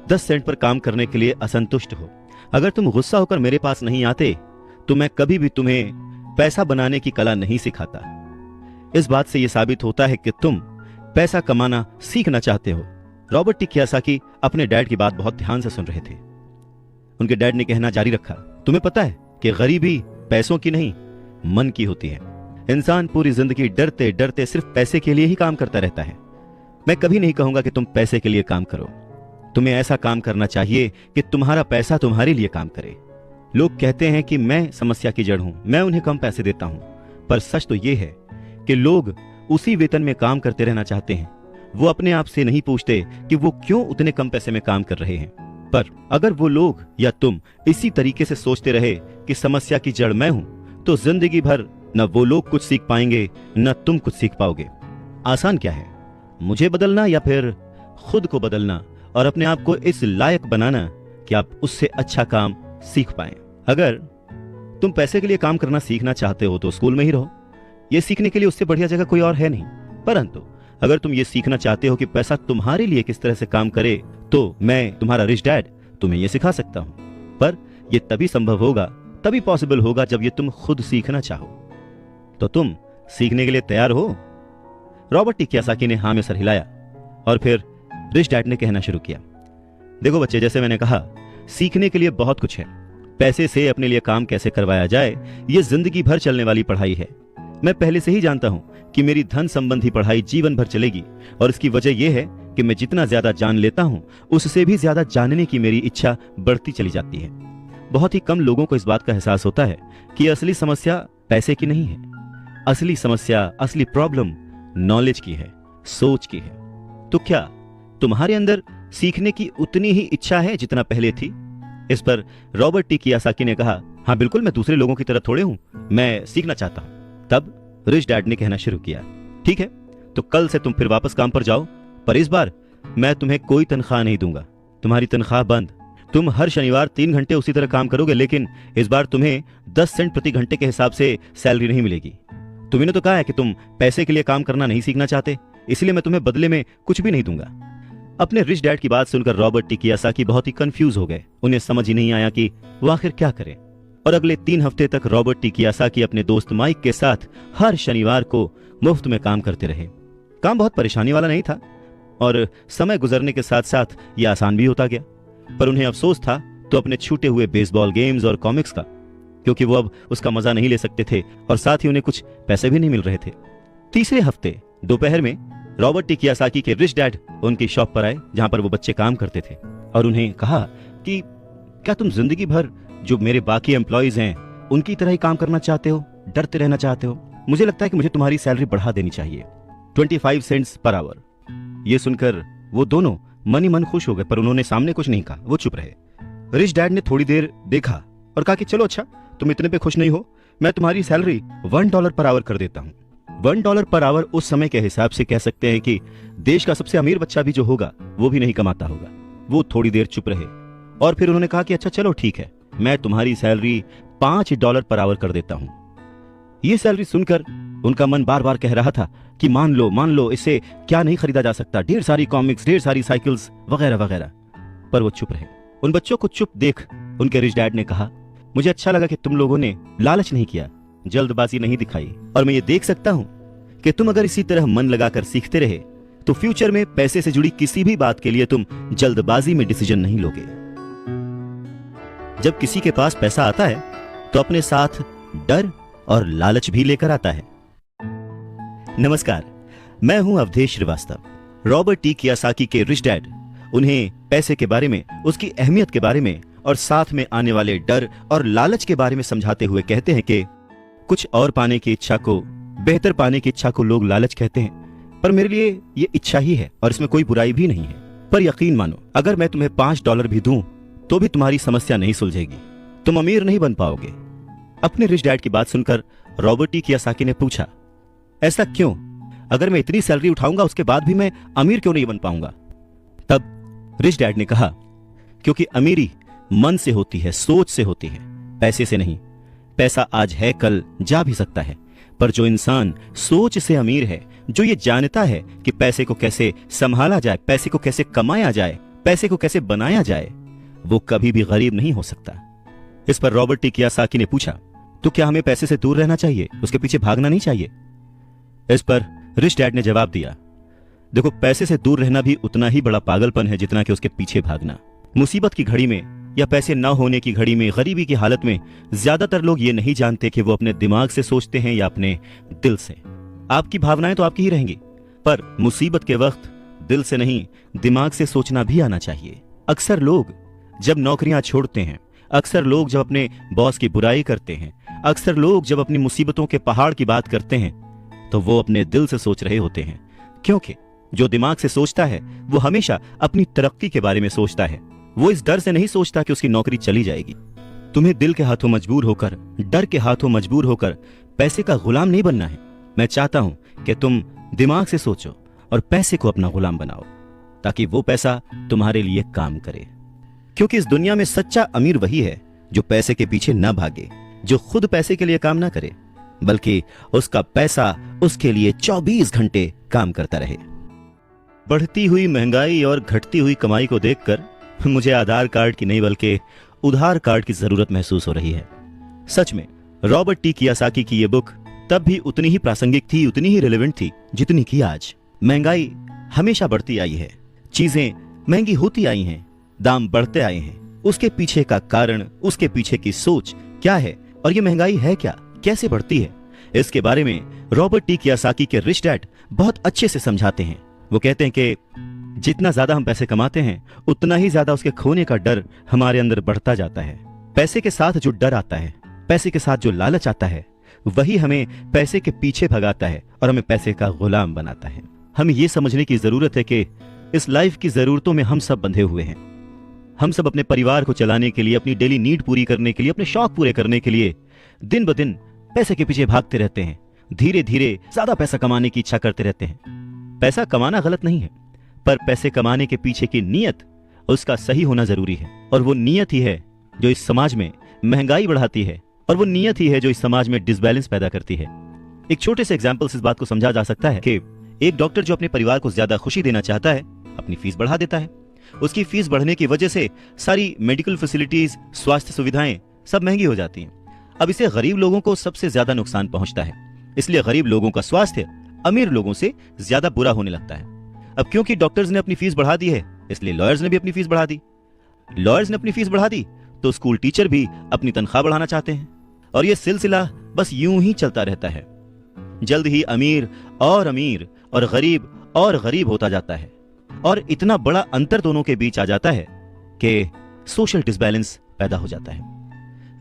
Speaker 1: 10 सेंट पर काम करने के लिए असंतुष्ट हो। अगर तुम गुस्सा होकर मेरे पास नहीं आते तो मैं कभी भी तुम्हें पैसा बनाने की कला नहीं सिखाता। इस बात से यह साबित होता है कि तुम पैसा कमाना सीखना चाहते हो। रॉबर्ट टी कियोसाकी अपने डैड की बात बहुत ध्यान से सुन रहे थे। उनके डैड ने कहना जारी रखा, तुम्हें पता है कि गरीबी पैसों की नहीं, मन की होती है। इंसान पूरी जिंदगी डरते डरते सिर्फ पैसे के लिए ही काम करता रहता है। मैं कभी नहीं कहूंगा कि तुम पैसे के लिए काम करो। तुम्हें ऐसा काम करना चाहिए कि तुम्हारा पैसा तुम्हारे लिए काम करे। लोग कहते हैं कि मैं समस्या की जड़ हूं, मैं उन्हें कम पैसे देता हूं, पर सच तो यह है कि लोग उसी वेतन में काम करते रहना चाहते हैं। वो अपने आप से नहीं पूछते कि वो क्यों उतने कम पैसे में काम कर रहे हैं। पर अगर वो लोग या तुम इसी तरीके से सोचते रहे कि समस्या की जड़ मैं हूं, तो जिंदगी भर न वो लोग कुछ सीख पाएंगे न तुम कुछ सीख पाओगे। आसान क्या है, मुझे बदलना या फिर खुद को बदलना और अपने आप को इस लायक बनाना कि आप उससे अच्छा काम सीख पाएं। अगर तुम पैसे के लिए काम करना सीखना चाहते हो तो स्कूल में ही रहो। यह सीखने के लिए उससे बढ़िया जगह कोई और है नहीं। परंतु अगर तुम ये सीखना चाहते हो कि पैसा तुम्हारे लिए किस तरह से काम करे, तो मैं तुम्हारा रिच डैड तुम्हें यह सिखा सकता हूं। पर यह तभी संभव होगा, तभी पॉसिबल होगा जब ये तुम खुद सीखना चाहो। तो तुम सीखने के लिए तैयार हो? रॉबर्ट टी कियोसाकी ने हाँ में सर हिलाया और फिर रिच डैड ने कहना शुरू किया, देखो बच्चे, जैसे मैंने कहा, सीखने के लिए बहुत कुछ है। पैसे से अपने लिए काम कैसे करवाया जाए, यह जिंदगी भर चलने वाली पढ़ाई है। मैं पहले से ही जानता हूं कि मेरी धन संबंधी पढ़ाई जीवन भर चलेगी और इसकी वजह यह है कि मैं जितना ज्यादा जान लेता हूं उससे भी ज्यादा जानने की मेरी इच्छा बढ़ती चली जाती है। बहुत ही कम लोगों को इस बात का एहसास होता है कि असली समस्या पैसे की नहीं है। असली समस्या, असली प्रॉब्लम नॉलेज की है, सोच की है। तो क्या तुम्हारे अंदर सीखने की उतनी ही इच्छा है जितना पहले थी? इस पर रॉबर्ट टी कियोसाकी ने कहा, हाँ बिल्कुल, मैं दूसरे लोगों की तरह थोड़े हूं, मैं सीखना चाहता हूं। तब रिच डैड ने कहना शुरू किया, ठीक है, तो कल से तुम फिर वापस काम पर जाओ, पर इस बार मैं तुम्हें कोई तनख्वाह नहीं दूंगा। तुम्हारी तनख्वाह बंद। तुम हर शनिवार 3 घंटे उसी तरह काम करोगे, लेकिन इस बार तुम्हें 10 सेंट प्रति घंटे के हिसाब से सैलरी नहीं मिलेगी। तुम्हें तो कहा है कि तुम पैसे के लिए काम करना नहीं सीखना चाहते, इसलिए मैं तुम्हें बदले में कुछ भी नहीं दूंगा। अपने रिच डैड की बात सुनकर रॉबर्ट टी कियोसाकी बहुत ही कंफ्यूज हो गए। उन्हें समझ ही नहीं आया कि वो आखिर क्या करें। और अगले 3 हफ्ते तक रॉबर्ट टी कियोसाकी अपने दोस्त माइक के साथ हर शनिवार को मुफ्त में काम करते रहे। काम बहुत परेशानी वाला नहीं था और समय गुजरने के साथ साथ यह आसान भी होता गया। पर उन्हें अफसोस था तो अपने छूटे हुए बेसबॉल गेम्स और कॉमिक्स का, क्योंकि वो अब उसका मजा नहीं ले सकते थे और साथ ही उन्हें कुछ पैसे भी नहीं मिल रहे थे। तीसरे हफ्ते दोपहर में रॉबर्ट टी कियोसाकी के रिच डैड उनकी शॉप पर आए, जहां पर वो बच्चे काम करते थे, और उन्हें कहा कि क्या तुम जिंदगी भर जो मेरे बाकी एम्प्लॉइज हैं उनकी तरह ही काम करना चाहते हो, डरते रहना चाहते हो? मुझे लगता है कि मुझे तुम्हारी सैलरी बढ़ा देनी चाहिए, 25 सेंट्स पर आवर। ये सुनकर वो दोनों मन ही मन खुश हो गए, पर उन्होंने सामने कुछ नहीं कहा, वो चुप रहे। रिच डैड ने थोड़ी देर देखा और कहा कि चलो अच्छा, तुम इतने पे खुश नहीं हो, मैं तुम्हारी सैलरी $1 पर आवर कर देता हूं। $1 पर आवर उस समय के हिसाब से कह सकते हैं कि देश का सबसे अमीर बच्चा भी जो होगा वो भी नहीं कमाता होगा। वो थोड़ी देर चुप रहे और फिर उन्होंने कहा कि अच्छा चलो ठीक है, मैं तुम्हारी सैलरी $5 पर आवर कर देता हूं। ये सैलरी सुनकर उनका मन बार बार कह रहा था कि मान लो, इससे क्या नहीं खरीदा जा सकता, ढेर सारी कॉमिक्स, ढेर सारी साइकिल्स वगैरह वगैरह। पर वो चुप रहे। उन बच्चों को चुप देख उनके रिच डैड ने कहा, मुझे अच्छा लगा कि तुम लोगों ने लालच नहीं किया, जल्दबाजी नहीं दिखाई, और मैं ये देख सकता हूं कि तुम अगर इसी तरह मन लगाकर सीखते रहे तो फ्यूचर में पैसे से जुड़ी किसी भी बात के लिए तुम जल्दबाजी में डिसीजन नहीं लोगे। जब किसी के पास पैसा आता है तो अपने साथ डर और लालच भी लेकर आता है। नमस्कार, मैं हूं Awadhesh Srivastava. Robert T Kiyosaki के रिच डैड उन्हें पैसे के बारे में, उसकी अहमियत के बारे में और साथ में आने वाले डर और लालच के बारे में समझाते हुए कहते हैं कि कुछ और पाने की इच्छा को, बेहतर पाने की इच्छा को लोग लालच कहते हैं, पर मेरे लिए ये इच्छा ही है और इसमें कोई बुराई भी नहीं है। पर यकीन मानो, अगर मैं तुम्हें $5 भी दूं तो भी तुम्हारी समस्या नहीं सुलझेगी, तुम अमीर नहीं बन पाओगे। अपने रिच डैड की बात सुनकर रॉबर्ट टी कियोसाकी ने पूछा, ऐसा क्यों? अगर मैं इतनी सैलरी उठाऊंगा उसके बाद भी मैं अमीर क्यों नहीं बन पाऊंगा? तब रिच डैड ने कहा, क्योंकि अमीरी मन से होती है, सोच से होती है, पैसे से नहीं। पैसा आज है, कल जा भी सकता है, पर जो इंसान सोच से अमीर है, जो ये जानता है कि पैसे को कैसे संभाला जाए, पैसे को कैसे कमाया जाए, पैसे को कैसे बनाया जाए, वो कभी भी गरीब नहीं हो सकता। इस पर रॉबर्ट टी कियोसाकी ने पूछा, तो क्या हमें पैसे से दूर रहना चाहिए, उसके पीछे भागना नहीं चाहिए? इस पर रिच डैड ने जवाब दिया, देखो, पैसे से दूर रहना भी उतना ही बड़ा पागलपन है जितना कि उसके पीछे भागना। मुसीबत की घड़ी में या पैसे न होने की घड़ी में, गरीबी की हालत में ज्यादातर लोग ये नहीं जानते कि वो अपने दिमाग से सोचते हैं या अपने दिल से। आपकी भावनाएं तो आपकी ही रहेंगी, पर मुसीबत के वक्त दिल से नहीं, दिमाग से सोचना भी आना चाहिए। अक्सर लोग जब नौकरियां छोड़ते हैं, अक्सर लोग जब अपने बॉस की बुराई करते हैं, अक्सर लोग जब अपनी मुसीबतों के पहाड़ की बात करते हैं, तो वो अपने दिल से सोच रहे होते हैं, क्योंकि जो दिमाग से सोचता है वो हमेशा अपनी तरक्की के बारे में सोचता है। वो इस डर से नहीं सोचता कि उसकी नौकरी चली जाएगी। तुम्हें दिल के हाथों मजबूर होकर, डर के हाथों मजबूर होकर पैसे का गुलाम नहीं बनना है। मैं चाहता हूं कि तुम दिमाग से सोचो और पैसे को अपना गुलाम बनाओ, ताकि वो पैसा तुम्हारे लिए काम करे। क्योंकि इस दुनिया में सच्चा अमीर वही है जो पैसे के पीछे न भागे, जो खुद पैसे के लिए काम ना करे, बल्कि उसका पैसा उसके लिए 24 घंटे काम करता रहे। बढ़ती हुई महंगाई और घटती हुई कमाई को देखकर मुझे आधार कार्ड की नहीं बल्कि उधार कार्ड की जरूरत महसूस हो रही है। सच में रॉबर्ट टी कियोसाकी की यह बुक तब भी उतनी ही प्रासंगिक थी, उतनी ही रिलेवेंट थी जितनी कि आज। महंगाई हमेशा बढ़ती आई है, चीजें महंगी होती आई हैं, दाम बढ़ते आए हैं। उसके पीछे का कारण, उसके पीछे की सोच क्या है और ये महंगाई है क्या, कैसे बढ़ती है, इसके बारे में रॉबर्ट टी कियोसाकी के रिच डैड बहुत अच्छे से समझाते हैं। वो कहते हैं कि जितना ज्यादा हम पैसे कमाते हैं उतना ही ज्यादा उसके खोने का डर हमारे अंदर बढ़ता जाता है। पैसे के साथ जो डर आता है, पैसे के साथ जो लालच आता है, वही हमें पैसे के पीछे भगाता है और हमें पैसे का गुलाम बनाता है। हमें यह समझने की जरूरत है कि इस लाइफ की जरूरतों में हम सब बंधे हुए हैं। हम सब अपने परिवार को चलाने के लिए, अपनी डेली नीड पूरी करने के लिए, अपने शौक पूरे करने के लिए दिन ब दिन पैसे के पीछे भागते रहते हैं। धीरे धीरे ज्यादा पैसा कमाने की इच्छा करते रहते हैं। पैसा कमाना गलत नहीं है, पर पैसे कमाने के पीछे की नीयत, उसका सही होना जरूरी है। और वो नीयत ही है जो इस समाज में महंगाई बढ़ाती है, और वो नीयत ही है जो इस समाज में डिसबैलेंस पैदा करती है। एक छोटे से एग्जाम्पल से इस बात को समझा जा सकता है कि एक डॉक्टर जो अपने परिवार को ज्यादा खुशी देना चाहता है, अपनी फीस बढ़ा देता है। उसकी फीस बढ़ने की वजह से सारी मेडिकल फैसिलिटीज, स्वास्थ्य सुविधाएं सब महंगी हो जाती हैं। अब इससे गरीब लोगों को सबसे ज्यादा नुकसान पहुंचता है, इसलिए गरीब लोगों का स्वास्थ्य अमीर लोगों से ज्यादा बुरा होने लगता है। अब क्योंकि डॉक्टर्स ने अपनी फीस बढ़ा दी है, इसलिए लॉयर्स ने भी अपनी फीस बढ़ा दी। लॉयर्स ने अपनी फीस बढ़ा दी तो स्कूल टीचर भी अपनी तनख्वाह बढ़ाना चाहते हैं, और यह सिलसिला बस यूं ही चलता रहता है। जल्द ही अमीर और गरीब होता जाता है, और इतना बड़ा अंतर दोनों के बीच आ जाता है कि सोशल डिसबैलेंस पैदा हो जाता है।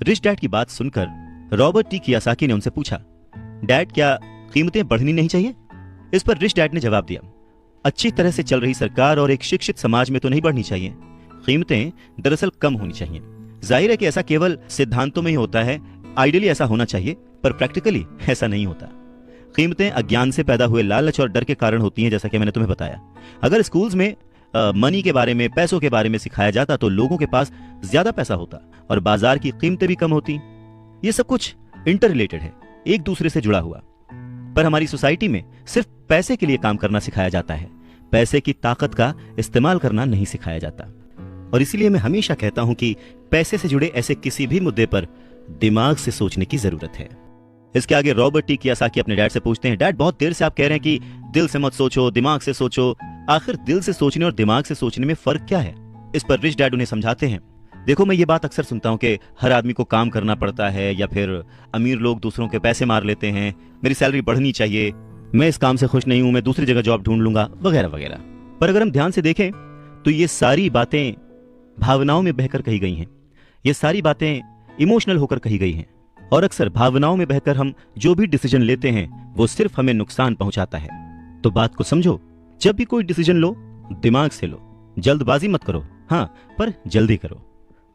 Speaker 1: रिच डैड की बात सुनकर रॉबर्ट टी कियोसाकी ने उनसे पूछा, डैड, क्या कीमतें बढ़नी नहीं चाहिए? इस पर रिच डैड ने जवाब दिया, अच्छी तरह से चल रही सरकार और एक शिक्षित समाज में तो नहीं बढ़नी चाहिए। कीमतें दरअसल कम होनी चाहिए। जाहिर है कि ऐसा केवल सिद्धांतों में ही होता है, आइडियली ऐसा होना चाहिए, पर प्रैक्टिकली ऐसा नहीं होता। कीमतें अज्ञान से पैदा हुए लालच और डर के कारण होती हैं, जैसा कि मैंने तुम्हें बताया। अगर स्कूल्स में मनी के बारे में, पैसों के बारे में सिखाया जाता तो लोगों के पास ज्यादा पैसा होता और बाजार की कीमतें भी कम होती। ये सब कुछ इंटर रिलेटेड है, एक दूसरे से जुड़ा हुआ। पर हमारी सोसाइटी में सिर्फ पैसे के लिए काम करना सिखाया जाता है, पैसे की ताकत का इस्तेमाल करना नहीं सिखाया जाता। और इसीलिए मैं हमेशा कहता हूं कि पैसे से जुड़े ऐसे किसी भी मुद्दे पर दिमाग से सोचने की जरूरत है। इसके आगे रॉबर्ट टी कियोसाकी अपने डैड से पूछते हैं, डैड बहुत देर से आप कह रहे हैं कि दिल से मत सोचो, दिमाग से सोचो, आखिर दिल से सोचने और दिमाग से सोचने में फर्क क्या है? इस पर रिच डैड उन्हें समझाते हैं, देखो मैं ये बात अक्सर सुनता हूं कि हर आदमी को काम करना पड़ता है, या फिर अमीर लोग दूसरों के पैसे मार लेते हैं, मेरी सैलरी बढ़नी चाहिए, मैं इस काम से खुश नहीं हूं, मैं दूसरी जगह जॉब ढूंढ लूंगा, वगैरह वगैरह। पर अगर हम ध्यान से देखें तो ये सारी बातें भावनाओं में बहकर कही गई हैं, ये सारी बातें इमोशनल होकर कही गई हैं, और अक्सर भावनाओं में बहकर हम जो भी डिसीजन लेते हैं वो सिर्फ हमें नुकसान पहुंचाता है। तो बात को समझो, जब भी कोई डिसीजन लो दिमाग से लो, जल्दबाजी मत करो, हाँ पर जल्दी करो।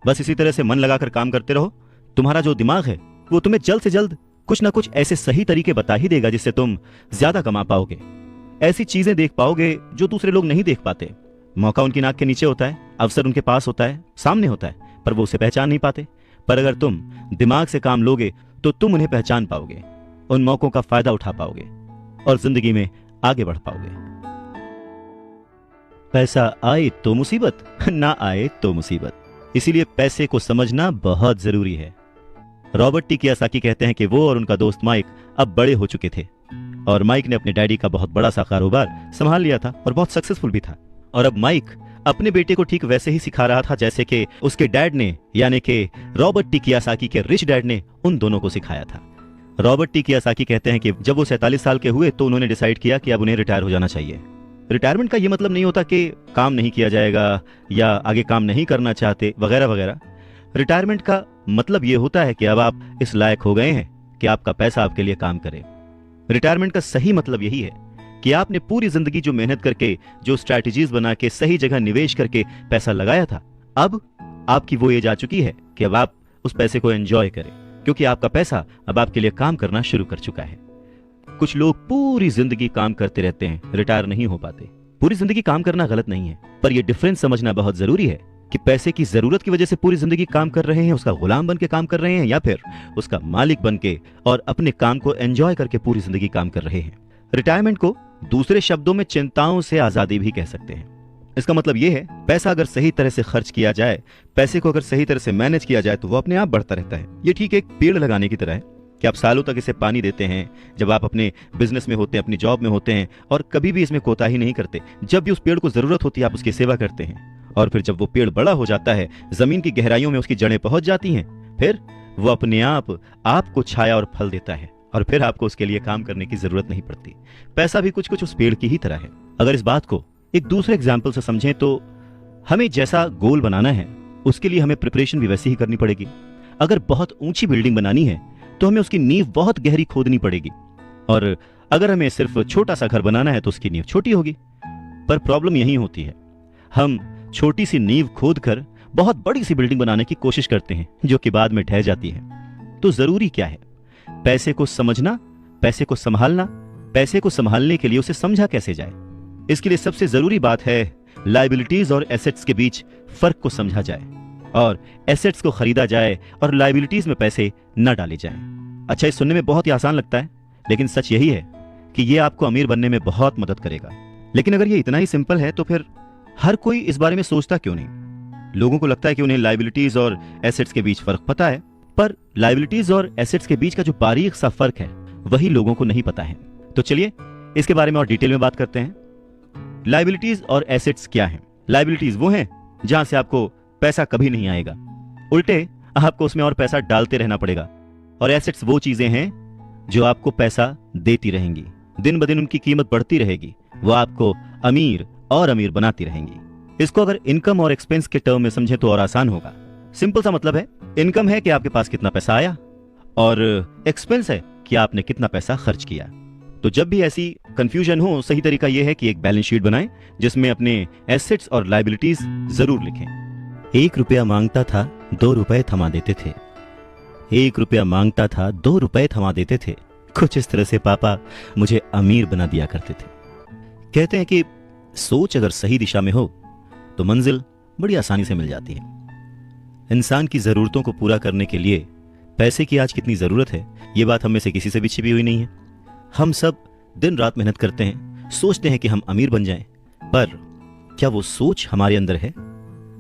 Speaker 1: बस इसी तरह से मन लगाकर काम करते रहो, तुम्हारा जो दिमाग है वो तुम्हें जल्द से जल्द कुछ ना कुछ ऐसे सही तरीके बता ही देगा जिससे तुम ज्यादा कमा पाओगे, ऐसी चीजें देख पाओगे जो दूसरे लोग नहीं देख पाते। मौका उनकी नाक के नीचे होता है, अवसर उनके पास होता है, सामने होता है, पर वो उसे पहचान नहीं पाते। पर अगर तुम दिमाग से काम लोगे तो तुम उन्हें पहचान पाओगे, उन मौकों का फायदा उठा पाओगे और जिंदगी में आगे बढ़ पाओगे। पैसा आए तो मुसीबत, ना आए तो मुसीबत, इसीलिए पैसे को समझना बहुत जरूरी है। रॉबर्ट टी कियोसाकी कहते हैं कि वो और उनका दोस्त माइक अब बड़े हो चुके थे, और माइक ने अपने डैडी का बहुत बड़ा सा कारोबार संभाल लिया था और बहुत सक्सेसफुल भी था। और अब माइक अपने बेटे को ठीक वैसे ही सिखा रहा था जैसे कि उसके डैड ने, यानी कि रॉबर्ट टी कियोसाकी के रिच डैड ने उन दोनों को सिखाया था। रॉबर्ट टी कियोसाकी कहते हैं कि जब वो 47 साल के हुए तो उन्होंने डिसाइड किया कि अब उन्हें रिटायर हो जाना चाहिए। रिटायरमेंट का ये मतलब नहीं होता कि काम नहीं किया जाएगा या आगे काम नहीं करना चाहते वगैरह वगैरह। रिटायरमेंट का मतलब ये होता है कि अब आप इस लायक हो गए हैं कि आपका पैसा आपके लिए काम करे। रिटायरमेंट का सही मतलब यही है कि आपने पूरी जिंदगी जो मेहनत करके, जो स्ट्रैटेजीज बना के, सही जगह निवेश करके पैसा लगाया था, अब आपकी वो एज आ चुकी है कि अब आप उस पैसे को एंजॉय करें, क्योंकि आपका पैसा अब आपके लिए काम करना शुरू कर चुका है। कुछ लोग पूरी जिंदगी काम करते रहते हैं, रिटायर नहीं हो पाते। पूरी जिंदगी काम करना गलत नहीं है, पर यह डिफरेंस समझना बहुत जरूरी है कि पैसे की जरूरत की वजह से पूरी जिंदगी काम कर रहे हैं, उसका गुलाम बन के काम कर रहे हैं, या फिर उसका मालिक बन के और अपने काम को एंजॉय करके पूरी जिंदगी काम कर रहे हैं। रिटायरमेंट को दूसरे शब्दों में चिंताओं से आजादी भी कह सकते हैं। इसका मतलब यह है, पैसा अगर सही तरह से खर्च किया जाए, पैसे को अगर सही तरह से मैनेज किया जाए तो वो अपने आप बढ़ता रहता है। ये ठीक एक पेड़ लगाने की तरह है कि आप सालों तक इसे पानी देते हैं, जब आप अपने बिजनेस में होते हैं, अपनी जॉब में होते हैं, और कभी भी इसमें कोताही नहीं करते। जब भी उस पेड़ को जरूरत होती है आप उसकी सेवा करते हैं, और फिर जब वो पेड़ बड़ा हो जाता है, जमीन की गहराइयों में उसकी जड़ें पहुंच जाती हैं, फिर वो अपने आप आपको छाया और फल देता है, और फिर आपको उसके लिए काम करने की जरूरत नहीं पड़ती। पैसा भी कुछ कुछ उस पेड़ की ही तरह है। अगर इस बात को एक दूसरे एग्जाम्पल से समझें तो हमें जैसा गोल बनाना है उसके लिए हमें प्रिपरेशन भी वैसी ही करनी पड़ेगी। अगर बहुत ऊंची बिल्डिंग बनानी है तो हमें उसकी नींव बहुत गहरी खोदनी पड़ेगी, और अगर हमें सिर्फ छोटा सा घर बनाना है तो उसकी नींव छोटी होगी। पर प्रॉब्लम यही होती है, हम छोटी सी नींव खोद कर बहुत बड़ी सी बिल्डिंग बनाने की कोशिश करते हैं जो कि बाद में ढह जाती है। तो जरूरी क्या है? पैसे को समझना, पैसे को संभालना। पैसे को संभालने के लिए उसे समझा कैसे जाए, इसके लिए सबसे जरूरी बात है लायबिलिटीज और एसेट्स के बीच फर्क को समझा जाए, और एसेट्स को खरीदा जाए और लायबिलिटीज में पैसे न डाले जाएं। अच्छा, ये सुनने में बहुत ही आसान लगता है, लेकिन सच यही है कि ये आपको अमीर बनने में बहुत मदद करेगा। लेकिन अगर ये इतना ही सिंपल है तो फिर हर कोई इस बारे में सोचता क्यों नहीं? लोगों को लगता है कि उन्हें लायबिलिटीज और एसेट्स के बीच फर्क पता है, पर लायबिलिटीज और एसेट्स के बीच का जो बारीक सा फर्क है वही लोगों को नहीं पता है। तो चलिए इसके बारे में और डिटेल में बात करते हैं। लायबिलिटीज और एसेट्स क्या हैं? लायबिलिटीज वो हैं जहां से आपको पैसा कभी नहीं आएगा, उल्टे आपको उसमें और पैसा डालते रहना पड़ेगा। और एसेट्स वो चीजें हैं जो आपको पैसा देती रहेंगी, दिन ब दिन उनकी कीमत बढ़ती रहेगी, वो आपको अमीर और अमीर बनाती रहेंगी। इसको अगर इनकम और एक्सपेंस के टर्म में समझे तो और आसान होगा। सिंपल सा मतलब है, इनकम है कि आपके पास कितना पैसा आया, और एक्सपेंस है कि आपने कितना पैसा खर्च किया। तो जब भी ऐसी कंफ्यूजन हो, सही तरीका यह है कि एक बैलेंस शीट बनाएं जिसमें अपने एसेट्स और लायबिलिटीज जरूर लिखें। 1 रुपया मांगता था 2 रुपए थमा देते थे, 1 रुपया मांगता था 2 रुपए थमा देते थे। कुछ इस तरह से पापा मुझे अमीर बना दिया करते थे। कहते हैं कि सोच अगर सही दिशा में हो तो मंजिल बड़ी आसानी से मिल जाती है। इंसान की जरूरतों को पूरा करने के लिए पैसे की आज कितनी जरूरत है, ये बात हम में से किसी से भी छिपी हुई नहीं है। हम सब दिन रात मेहनत करते हैं, सोचते हैं कि हम अमीर बन जाएं, पर क्या वो सोच हमारे अंदर है?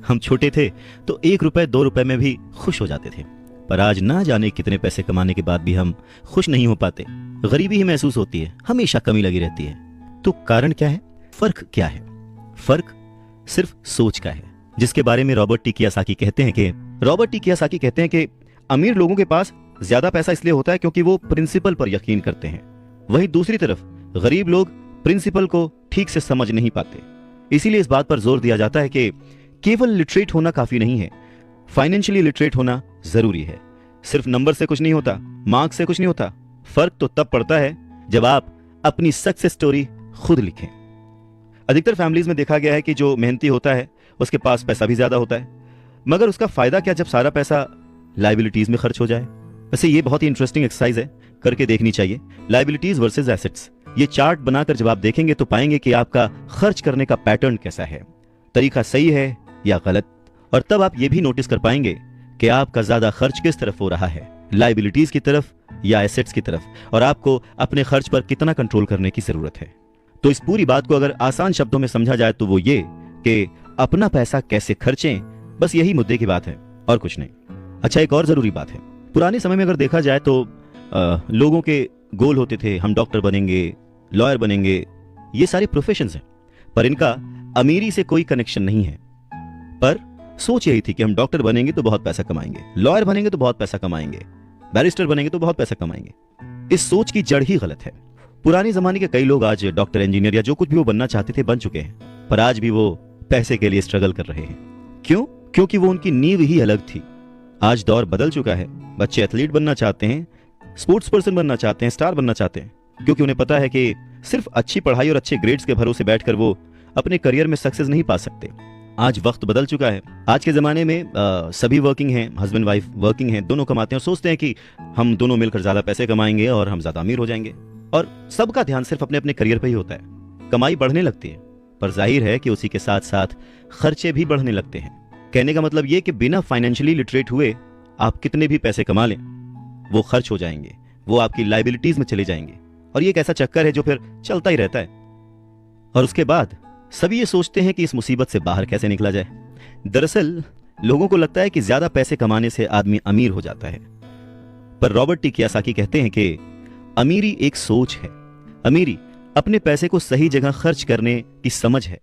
Speaker 1: हम छोटे थे तो 1 रुपए 2 रुपए में भी खुश हो जाते थे, पर आज ना जाने कितने पैसे कमाने के बाद भी हम खुश नहीं हो पाते। गरीबी ही महसूस होती है, हमेशा कमी लगी रहती है। तो कारण क्या है? फर्क क्या है? फर्क सिर्फ सोच का है, जिसके बारे में रॉबर्ट टी कियोसाकी कहते हैं कि अमीर लोगों के पास ज्यादा पैसा इसलिए होता है क्योंकि वो प्रिंसिपल पर यकीन करते हैं, वहीं दूसरी तरफ गरीब लोग प्रिंसिपल को ठीक से समझ नहीं पाते। इसीलिए इस बात पर जोर दिया जाता है कि केवल लिटरेट होना काफी नहीं है, फाइनेंशियली लिटरेट होना जरूरी है। सिर्फ नंबर से कुछ नहीं होता, मार्क्स से कुछ नहीं होता। फर्क तो तब पड़ता है जब आप अपनी सक्सेस स्टोरी खुद लिखें। अधिकतर फैमिलीज में देखा गया है कि जो मेहनती होता है उसके पास पैसा भी ज्यादा होता है, मगर उसका फायदा क्या जब सारा पैसा लायबिलिटीज में खर्च हो जाए। वैसे ये बहुत ही इंटरेस्टिंग एक्सरसाइज है, करके देखनी चाहिए। लायबिलिटीज वर्सेस एसेट्स, ये चार्ट बनाकर जब आप देखेंगे तो पाएंगे कि आपका खर्च करने का पैटर्न कैसा है, तरीका सही है या गलत। और तब आप ये भी नोटिस कर पाएंगे कि आपका ज्यादा खर्च किस तरफ हो रहा है, लायबिलिटीज की तरफ या एसेट्स की तरफ, और आपको अपने खर्च पर कितना कंट्रोल करने की जरूरत है। तो इस पूरी बात को अगर आसान शब्दों में समझा जाए तो वो ये कि अपना पैसा कैसे खर्चें, बस यही मुद्दे की बात है और कुछ नहीं। अच्छा, एक और जरूरी बात है, पुराने समय में अगर देखा जाए तो लोगों के गोल होते थे, हम डॉक्टर बनेंगे, लॉयर बनेंगे, ये सारे प्रोफेशंस हैं, पर इनका अमीरी से कोई कनेक्शन नहीं है। पर सोच यही थी कि हम डॉक्टर बनेंगे तो बहुत पैसा कमाएंगे, लॉयर बनेंगे तो बहुत पैसा कमाएंगे, बैरिस्टर बनेंगे तो बहुत पैसा कमाएंगे। इस सोच की जड़ ही गलत है। पुराने जमाने के कई लोग आज डॉक्टर, इंजीनियर या जो कुछ भी वो बनना चाहते थे बन चुके हैं, पर आज भी वो पैसे के लिए स्ट्रगल कर रहे हैं। क्यों? क्योंकि वो उनकी नींव ही अलग थी। आज दौर बदल चुका है, बच्चे एथलीट बनना चाहते हैं, स्पोर्ट्स पर्सन बनना चाहते हैं, स्टार बनना चाहते हैं, क्योंकि उन्हें पता है कि सिर्फ अच्छी पढ़ाई और अच्छे ग्रेड्स के भरोसे बैठकर वो अपने करियर में सक्सेस नहीं पा सकते। आज वक्त बदल चुका है। आज के जमाने में सभी वर्किंग हैं, हस्बैंड वाइफ वर्किंग हैं, दोनों कमाते हैं और सोचते हैं कि हम दोनों मिलकर ज्यादा पैसे कमाएंगे और हम ज्यादा अमीर हो जाएंगे। और सबका ध्यान सिर्फ अपने अपने करियर पे ही होता है। कमाई बढ़ने लगती है, पर जाहिर है कि उसी के साथ साथ खर्चे भी बढ़ने लगते हैं। कहने का मतलब ये कि बिना फाइनेंशियली लिटरेट हुए आप कितने भी पैसे कमा लें, वो खर्च हो जाएंगे, वो आपकी लायबिलिटीज में चले जाएंगे, और ये एक ऐसा चक्कर है जो फिर चलता ही रहता है। और उसके बाद सभी ये सोचते हैं कि इस मुसीबत से बाहर कैसे निकला जाए। दरअसल लोगों को लगता है कि ज्यादा पैसे कमाने से आदमी अमीर हो जाता है, पर रॉबर्ट टी कियोसाकी कहते हैं कि अमीरी एक सोच है। अमीरी अपने पैसे को सही जगह खर्च करने की समझ है।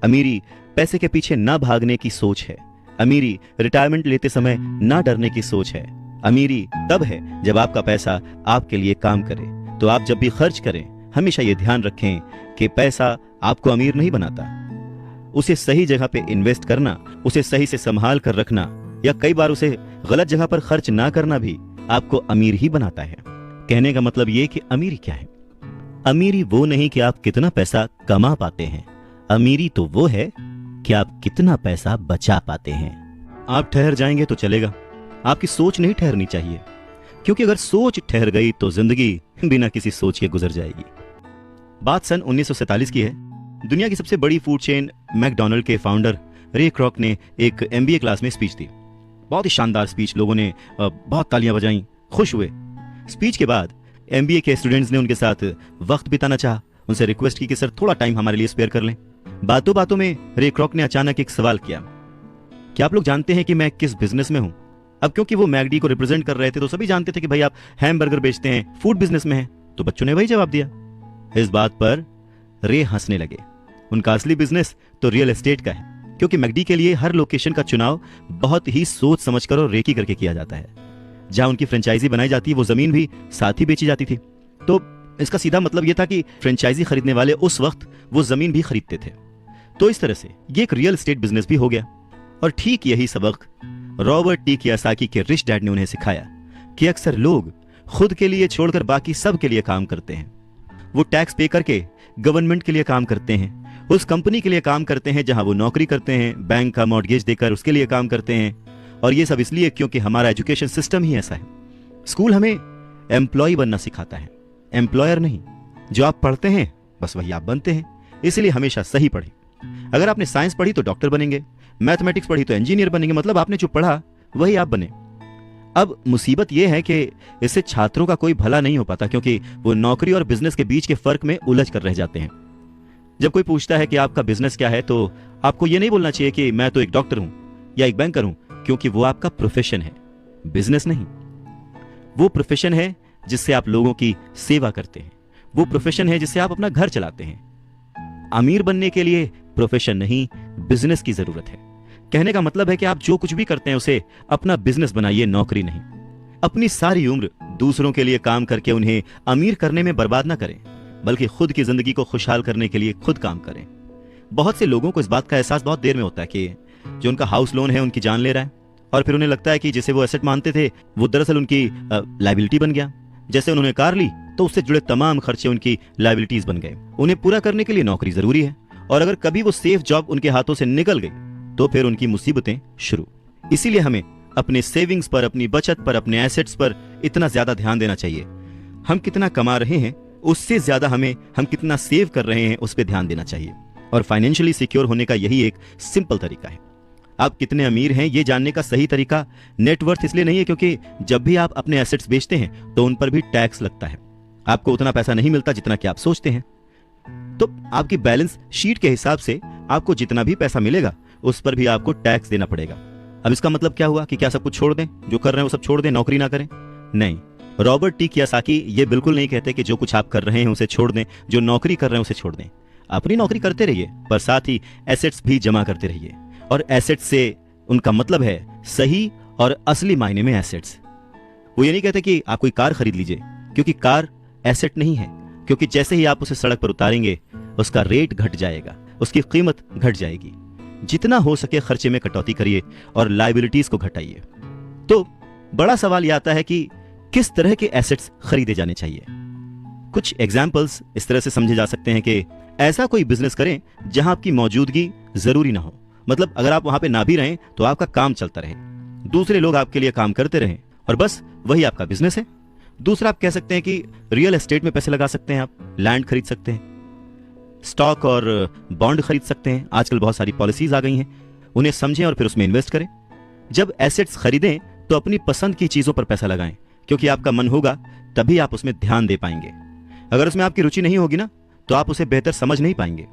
Speaker 1: अमीरी पैसे के पीछे ना भागने की सोच है। अमीरी रिटायरमेंट लेते समय ना डरने की सोच है। अमीरी तब है जब आपका पैसा आपके लिए काम करे। तो आप जब भी खर्च करें हमेशा ये ध्यान रखें कि पैसा आपको अमीर नहीं बनाता। उसे सही जगह पे इन्वेस्ट करना, उसे सही से संभाल कर रखना, या कई बार उसे गलत जगह पर खर्च ना करना भी आपको अमीर ही बनाता है। कहने का मतलब ये कि अमीरी क्या है? अमीरी वो नहीं कि आप कितना पैसा कमा पाते हैं, अमीरी तो वो है कि आप कितना पैसा बचा पाते हैं। आप ठहर जाएंगे तो चलेगा, आपकी सोच नहीं ठहरनी चाहिए, क्योंकि अगर सोच ठहर गई तो जिंदगी बिना किसी सोच के गुजर जाएगी। बात सन 1947 की है। दुनिया की सबसे बड़ी फूड चेन मैकडॉनल्ड के फाउंडर रे क्रॉक ने एक MBA क्लास में स्पीच दी। बहुत ही शानदार स्पीच, लोगों ने बहुत तालियां बजाई, खुश हुए। स्पीच के बाद MBA के स्टूडेंट्स ने उनके साथ वक्त बिताना चाहा, उनसे रिक्वेस्ट की कि सर थोड़ा टाइम हमारे लिए स्पेयर कर लें। बातों बातों में रे क्रॉक ने अचानक एक सवाल किया, क्या आप लोग जानते हैं कि मैं किस बिजनेस में हूं? अब क्योंकि वो मैगडी को रिप्रेजेंट कर रहे थे तो सभी जानते थे कि भाई आप हैमबर्गर बेचते हैं, फूड बिजनेस में हैं, तो बच्चों ने वही जवाब दिया। इस बात पर रे हंसने लगे। उनका असली बिजनेस तो रियल एस्टेट का है, क्योंकि मैगडी के लिए हर लोकेशन का चुनाव बहुत ही सोच समझकर और रेकी करके किया जाता है। जहां उनकी फ्रेंचाइजी बनाई जाती है वो जमीन भी साथ ही बेची जाती थी। तो इसका सीधा मतलब यह था कि फ्रेंचाइजी खरीदने वाले उस वक्त वो जमीन भी खरीदते थे। तो इस तरह से ये एक रियल एस्टेट बिजनेस भी हो गया। और ठीक यही सबक रॉबर्ट टी कियोसाकी के रिच डैड ने उन्हें सिखाया कि अक्सर लोग खुद के लिए छोड़कर बाकी सब के लिए काम करते हैं। वो टैक्स पे करके गवर्नमेंट के लिए काम करते हैं, उस कंपनी के लिए काम करते हैं जहां वो नौकरी करते हैं, बैंक का मॉर्गेज देकर उसके लिए काम करते हैं। और ये सब इसलिए क्योंकि हमारा एजुकेशन सिस्टम ही ऐसा है। स्कूल हमें एम्प्लॉय बनना सिखाता है, एम्प्लॉयर नहीं। जो आप पढ़ते हैं बस वही आप बनते हैं, इसलिए हमेशा सही पढ़ें। अगर आपने साइंस पढ़ी तो डॉक्टर बनेंगे, मैथमेटिक्स पढ़ी तो इंजीनियर बनेंगे, मतलब आपने जो पढ़ा वही आप बने। अब मुसीबत यह है कि इससे छात्रों का कोई भला नहीं हो पाता, क्योंकि वो नौकरी और बिजनेस के बीच के फर्क में उलझ कर रह जाते हैं। जब कोई पूछता है कि आपका बिजनेस क्या है तो आपको ये नहीं बोलना चाहिए कि मैं तो एक डॉक्टर हूं, या एक बैंकर हूं, क्योंकि वो आपका प्रोफेशन है, बिजनेस नहीं। वो प्रोफेशन है जिससे आप लोगों की सेवा करते हैं, वो प्रोफेशन है जिससे आप अपना घर चलाते हैं। अमीर बनने के लिए प्रोफेशन नहीं, बिजनेस की जरूरत है। कहने का मतलब है कि आप जो कुछ भी करते हैं उसे अपना बिजनेस बनाइए, नौकरी नहीं। अपनी सारी उम्र दूसरों के लिए काम करके उन्हें अमीर करने में बर्बाद ना करें, बल्कि खुद की जिंदगी को खुशहाल करने के लिए खुद काम करें। बहुत से लोगों को इस बात का एहसास बहुत देर में होता है कि जो उनका हाउस लोन है उनकी जान ले रहा है, और फिर उन्हें लगता है कि जिसे वो एसेट मानते थे वो दरअसल उनकी लायबिलिटी बन गया। जैसे उन्होंने कार ली तो उससे जुड़े तमाम खर्चे उनकी लायबिलिटीज बन गए। उन्हें पूरा करने के लिए नौकरी जरूरी है, और अगर कभी वो सेफ जॉब उनके हाथों से निकल गई तो फिर उनकी मुसीबतें शुरू। इसीलिए हमें अपने सेविंग्स पर, अपनी बचत पर, अपने एसेट्स पर इतना ज्यादा ध्यान देना चाहिए। हम कितना कमा रहे हैं उससे ज्यादा हम कितना सेव कर रहे हैं उस पर ध्यान देना चाहिए। और फाइनेंशियली सिक्योर होने का यही एक सिंपल तरीका है। आप कितने अमीर हैं ये जानने का सही तरीका नेटवर्थ इसलिए नहीं है क्योंकि जब भी आप अपने एसेट्स बेचते हैं तो उन पर भी टैक्स लगता है। आपको उतना पैसा नहीं मिलता जितना कि आप सोचते हैं। तो आपकी बैलेंस शीट के हिसाब से आपको जितना भी पैसा मिलेगा उस पर भी आपको टैक्स देना पड़ेगा। अब इसका मतलब क्या हुआ कि क्या सब कुछ छोड़ दें, जो कर रहे हैं वो सब छोड़ दें, नौकरी ना करें? नहीं, रॉबर्ट टी कियोसाकी ये बिल्कुल नहीं कहते कि जो कुछ आप कर रहे हैं उसे छोड़ दें, जो नौकरी कर रहे हैं उसे छोड़ दें। अपनी नौकरी करते रहिए, पर साथ ही एसेट्स भी जमा करते रहिए। और एसेट्स से उनका मतलब है सही और असली मायने में एसेट्स। वो ये नहीं कहते कि आप कोई कार खरीद लीजिए, क्योंकि कार एसेट नहीं है, क्योंकि जैसे ही आप उसे सड़क पर उतारेंगे उसका रेट घट जाएगा, उसकी कीमत घट जाएगी। जितना हो सके खर्चे में कटौती करिए और लायबिलिटीज को घटाइए। तो बड़ा सवाल यह आता है कि किस तरह के एसेट्स खरीदे जाने चाहिए। कुछ एग्जाम्पल्स इस तरह से समझे जा सकते हैं कि ऐसा कोई बिजनेस करें जहां आपकी मौजूदगी जरूरी ना हो। मतलब अगर आप वहां पे ना भी रहें तो आपका काम चलता रहे, दूसरे लोग आपके लिए काम करते रहें, और बस वही आपका बिजनेस है। दूसरा, आप कह सकते हैं कि रियल एस्टेट में पैसे लगा सकते हैं, आप लैंड खरीद सकते हैं, स्टॉक और बॉन्ड खरीद सकते हैं। आजकल बहुत सारी पॉलिसीज आ गई हैं, उन्हें समझें और फिर उसमें इन्वेस्ट करें। जब एसेट्स खरीदें तो अपनी पसंद की चीजों पर पैसा लगाएं, क्योंकि आपका मन होगा तभी आप उसमें ध्यान दे पाएंगे। अगर उसमें आपकी रुचि नहीं होगी ना तो आप उसे बेहतर समझ नहीं पाएंगे।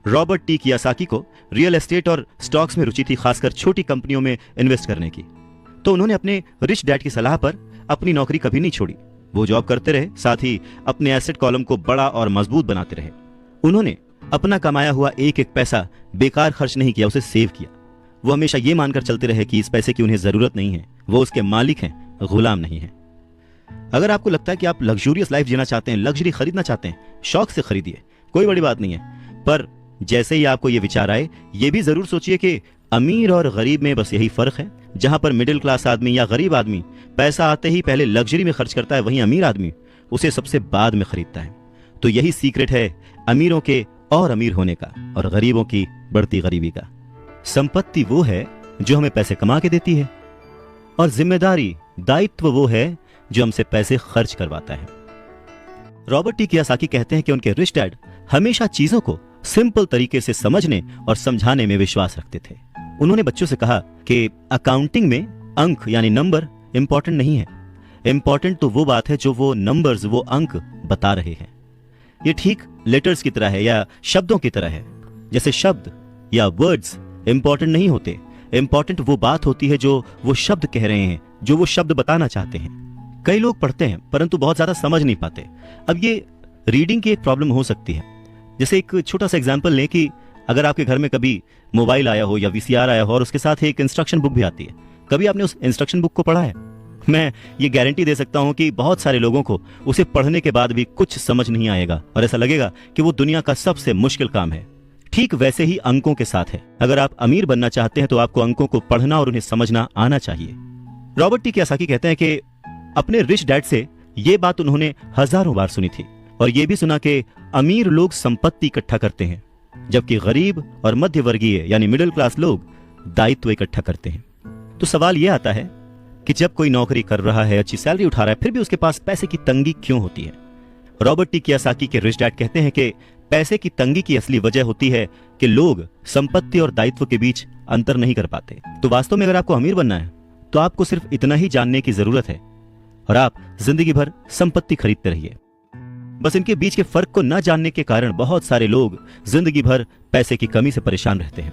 Speaker 1: रॉबर्ट टी कियोसाकी को रियल एस्टेट और स्टॉक्स में रुचि थी, खासकर छोटी कंपनियों में इन्वेस्ट करने की। तो उन्होंने अपने रिच डैड की सलाह पर अपनी नौकरी कभी नहीं छोड़ी। वो जॉब करते रहे, साथ ही अपने एसेट कॉलम को बड़ा और मजबूत बनाते रहे। उन्होंने अपना कमाया हुआ एक एक पैसा बेकार खर्च नहीं किया, उसे सेव किया। वो हमेशा ये मानकर चलते रहे कि इस पैसे की उन्हें जरूरत नहीं है, वो उसके मालिक हैं, गुलाम नहीं है। अगर आपको लगता है कि आप लग्जूरियस लाइफ जीना चाहते हैं, लग्जरी खरीदना चाहते हैं, शौक से खरीदिए, कोई बड़ी बात नहीं है। पर जैसे ही आपको ये विचार आए, ये भी जरूर सोचिए कि अमीर और गरीब में बस यही फर्क है। जहां पर मिडिल क्लास आदमी या गरीब आदमी पैसा आते ही पहले लग्जरी में खर्च करता है, वहीं अमीर आदमी उसे सबसे बाद में खरीदता है। तो यही सीक्रेट है अमीरों के और अमीर होने का और गरीबों की बढ़ती गरीबी का। संपत्ति वो है जो हमें पैसे कमा के देती है, और जिम्मेदारी, दायित्व वो है जो हमसे पैसे खर्च करवाता है। रॉबर्ट टी कियोसाकी कहते हैं कि उनके रिच डैड हमेशा चीजों को सिंपल तरीके से समझने और समझाने में विश्वास रखते थे। उन्होंने बच्चों से कहा कि अकाउंटिंग में अंक यानी नंबर इंपॉर्टेंट नहीं है, इंपॉर्टेंट तो वो बात है जो वो नंबर्स, वो अंक बता रहे हैं। ये ठीक लेटर्स की तरह है या शब्दों की तरह है। जैसे शब्द या वर्ड्स इंपॉर्टेंट नहीं होते, इंपॉर्टेंट वो बात होती है जो वो शब्द कह रहे हैं, जो वो शब्द बताना चाहते हैं। कई लोग पढ़ते हैं परंतु बहुत ज्यादा समझ नहीं पाते। अब ये रीडिंग की एक प्रॉब्लम हो सकती है। जैसे एक छोटा सा एग्जांपल लें कि अगर आपके घर में कभी मोबाइल आया हो या वीसीआर आया हो और उसके साथ एक इंस्ट्रक्शन बुक भी आती है, कभी आपने उस इंस्ट्रक्शन बुक को पढ़ा है? मैं ये गारंटी दे सकता हूं कि बहुत सारे लोगों को उसे पढ़ने के बाद भी कुछ समझ नहीं आएगा और ऐसा लगेगा कि वो दुनिया का सबसे मुश्किल काम है। ठीक वैसे ही अंकों के साथ है। अगर आप अमीर बनना चाहते हैं तो आपको अंकों को पढ़ना और उन्हें समझना आना चाहिए। रॉबर्ट टी कियोसाकी कहते हैं कि अपने रिच डैड से ये बात उन्होंने हजारों बार सुनी थी, और ये भी सुना कि अमीर लोग संपत्ति इकट्ठा करते हैं, जबकि गरीब और मध्य वर्गीय यानी मिडिल क्लास लोग दायित्व इकट्ठा करते हैं। तो सवाल यह आता है कि जब कोई नौकरी कर रहा है, अच्छी सैलरी उठा रहा है, फिर भी उसके पास पैसे की तंगी क्यों होती है? रॉबर्ट टी कियोसाकी के रिच डैड कहते हैं कि पैसे की तंगी की असली वजह होती है कि लोग संपत्ति और दायित्व के बीच अंतर नहीं कर पाते। तो वास्तव में अगर आपको अमीर बनना है तो आपको सिर्फ इतना ही जानने की जरूरत है, और आप जिंदगी भर संपत्ति खरीदते रहिए। बस इनके बीच के फर्क को न जानने के कारण बहुत सारे लोग जिंदगी भर पैसे की कमी से परेशान रहते हैं।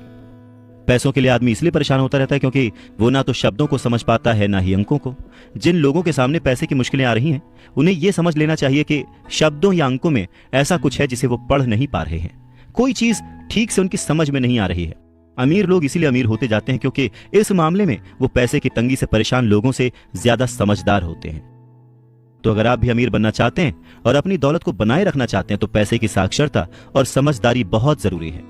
Speaker 1: पैसों के लिए आदमी इसलिए परेशान होता रहता है क्योंकि वो ना तो शब्दों को समझ पाता है ना ही अंकों को। जिन लोगों के सामने पैसे की मुश्किलें आ रही हैं, उन्हें यह समझ लेना चाहिए कि शब्दों या अंकों में ऐसा कुछ है जिसे वो पढ़ नहीं पा रहे हैं। कोई चीज ठीक से उनकी समझ में नहीं आ रही है। अमीर लोग इसीलिए अमीर होते जाते हैं क्योंकि इस मामले में वो पैसे की तंगी से परेशान लोगों से ज्यादा समझदार होते हैं। तो अगर आप भी अमीर बनना चाहते हैं और अपनी दौलत को बनाए रखना चाहते हैं तो पैसे की साक्षरता और समझदारी बहुत जरूरी है,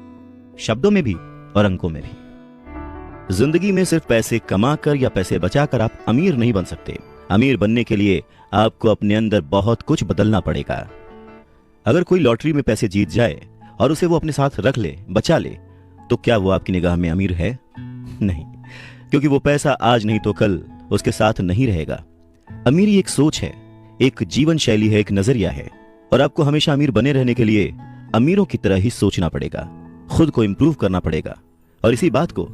Speaker 1: शब्दों में भी और अंकों में भी। जिंदगी में सिर्फ पैसे कमाकर या पैसे बचाकर आप अमीर नहीं बन सकते। अमीर बनने के लिए आपको अपने अंदर बहुत कुछ बदलना पड़ेगा। अगर कोई लॉटरी में पैसे जीत जाए और उसे वो अपने साथ रख ले, बचा ले, तो क्या वो आपकी निगाह में अमीर है? नहीं, क्योंकि वो पैसा आज नहीं तो कल उसके साथ नहीं रहेगा। अमीरी एक सोच है, एक जीवन शैली है, एक नजरिया है, और आपको हमेशा अमीर बने रहने के लिए अमीरों की तरह ही सोचना पड़ेगा, खुद को इंप्रूव करना पड़ेगा। और इसी बात को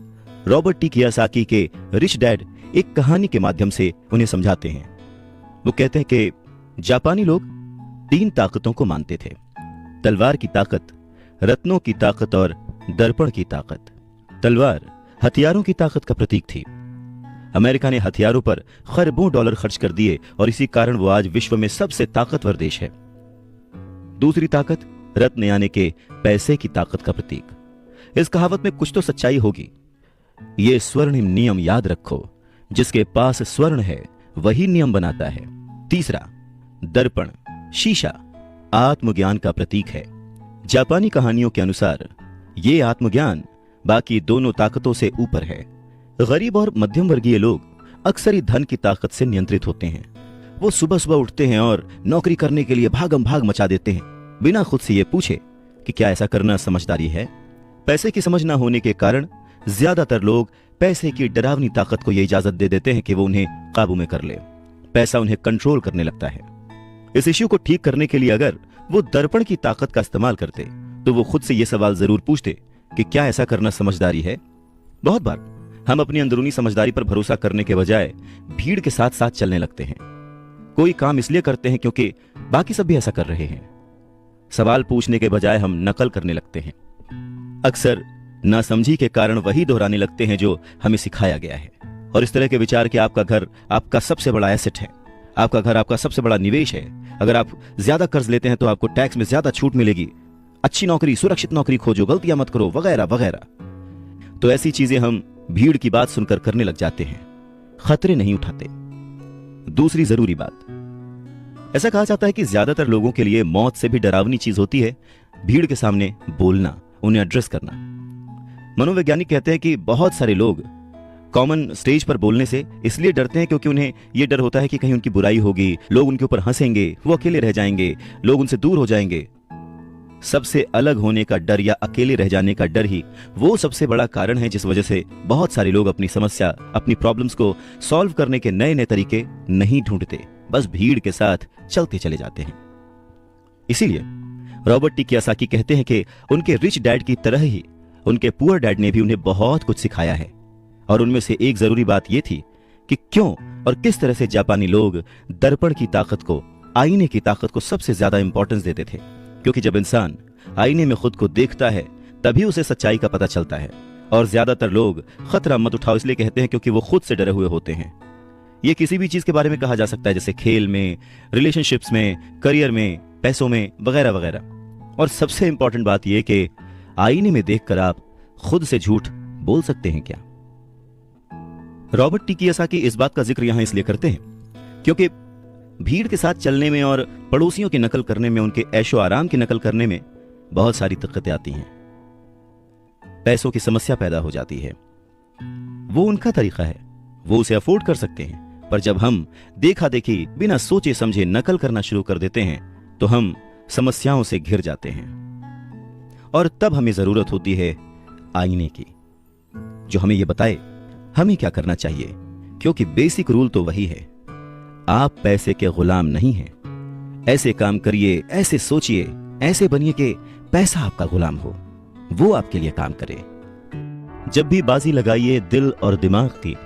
Speaker 1: रॉबर्ट टी कियोसाकी के रिच डैड एक कहानी के माध्यम से उन्हें समझाते हैं। वो कहते हैं कि जापानी लोग 3 ताकतों को मानते थे: तलवार की ताकत, रत्नों की ताकत और दर्पण की ताकत। तलवार हथियारों की ताकत का प्रतीक थी। अमेरिका ने हथियारों पर खरबों डॉलर खर्च कर दिए और इसी कारण वो आज विश्व में सबसे ताकतवर देश है। दूसरी ताकत रत्न यानी के पैसे की ताकत का प्रतीक। इस कहावत में कुछ तो सच्चाई होगी। ये स्वर्णिम नियम याद रखो, जिसके पास स्वर्ण है वही नियम बनाता है। तीसरा दर्पण, शीशा, आत्मज्ञान का प्रतीक है। जापानी कहानियों के अनुसार ये आत्मज्ञान बाकी दोनों ताकतों से ऊपर है। गरीब और मध्यम वर्गीय लोग अक्सर ही धन की ताकत से नियंत्रित होते हैं। वो सुबह सुबह उठते हैं और नौकरी करने के लिए भागम भाग मचा देते हैं, बिना खुद से ये पूछे कि क्या ऐसा करना समझदारी है। पैसे की समझ ना होने के कारण ज्यादातर लोग पैसे की डरावनी ताकत को ये इजाजत दे देते हैं कि वो उन्हें काबू में कर ले। पैसा उन्हें कंट्रोल करने लगता है। इस इश्यू को ठीक करने के लिए अगर वो दर्पण की ताकत का इस्तेमाल करते तो वो खुद से ये सवाल जरूर पूछते कि क्या ऐसा करना समझदारी है। बहुत बार हम अपनी अंदरूनी समझदारी पर भरोसा करने के बजाय भीड़ के साथ साथ चलने लगते हैं। कोई काम इसलिए करते हैं क्योंकि बाकी सब भी ऐसा कर रहे हैं। सवाल पूछने के बजाय हम नकल करने लगते हैं। अक्सर नासमझी के कारण वही दोहराने लगते हैं जो हमें सिखाया गया है। और इस तरह के विचार कि आपका घर आपका सबसे बड़ा एसेट है, आपका घर आपका सबसे बड़ा निवेश है, अगर आप ज्यादा कर्ज लेते हैं तो आपको टैक्स में ज्यादा छूट मिलेगी, अच्छी नौकरी, सुरक्षित नौकरी खोजो, गलतियां मत करो, वगैरह वगैरह। तो ऐसी चीजें हम भीड़ की बात सुनकर करने लग जाते हैं, खतरे नहीं उठाते। दूसरी जरूरी बात, ऐसा कहा जाता है कि ज्यादातर लोगों के लिए मौत से भी डरावनी चीज होती है भीड़ के सामने बोलना, उन्हें एड्रेस करना। मनोवैज्ञानिक कहते हैं कि बहुत सारे लोग कॉमन स्टेज पर बोलने से इसलिए डरते हैं क्योंकि उन्हें यह डर होता है कि कहीं उनकी बुराई होगी, लोग उनके ऊपर हंसेंगे, वो अकेले रह जाएंगे, लोग उनसे दूर हो जाएंगे। सबसे अलग होने का डर या अकेले रह जाने का डर ही वो सबसे बड़ा कारण है जिस वजह से बहुत सारे लोग अपनी समस्या, अपनी प्रॉब्लम्स को सॉल्व करने के नए नए तरीके नहीं ढूंढते, बस भीड़ के साथ चलते चले जाते हैं। इसीलिए रॉबर्ट टी कियोसाकी कहते हैं कि उनके रिच डैड की तरह ही उनके पुअर डैड ने भी उन्हें बहुत कुछ सिखाया है। और उनमें से एक जरूरी बात यह थी कि क्यों और किस तरह से जापानी लोग दर्पण की ताकत को, आईने की ताकत को सबसे ज्यादा इंपॉर्टेंस देते थे। क्योंकि जब इंसान आईने में खुद को देखता है तभी उसे सच्चाई का पता चलता है। और ज्यादातर लोग खतरा मत उठाओ इसलिए कहते हैं क्योंकि वो खुद से डरे हुए होते हैं। ये किसी भी चीज के बारे में कहा जा सकता है, जैसे खेल में, रिलेशनशिप्स में, करियर में, पैसों में, वगैरह वगैरह। और सबसे इंपॉर्टेंट बात यह कि आईने में देखकर आप खुद से झूठ बोल सकते हैं क्या? रॉबर्ट टी कियोसाकी इस बात का जिक्र यहां इसलिए करते हैं क्योंकि भीड़ के साथ चलने में और पड़ोसियों की नकल करने में, उनके ऐशो आराम की नकल करने में बहुत सारी दिक्कतें आती हैं। पैसों की समस्या पैदा हो जाती है। वो उनका तरीका है, वो उसे अफोर्ड कर सकते हैं, पर जब हम देखा देखी बिना सोचे समझे नकल करना शुरू कर देते हैं तो हम समस्याओं से घिर जाते हैं। और तब हमें जरूरत होती है आईने की, जो हमें यह बताए हमें क्या करना चाहिए। क्योंकि बेसिक रूल तो वही है, आप पैसे के गुलाम नहीं हैं। ऐसे काम करिए, ऐसे सोचिए, ऐसे बनिए कि पैसा आपका गुलाम हो, वो आपके लिए काम करे। जब भी बाजी लगाइए दिल और दिमाग की,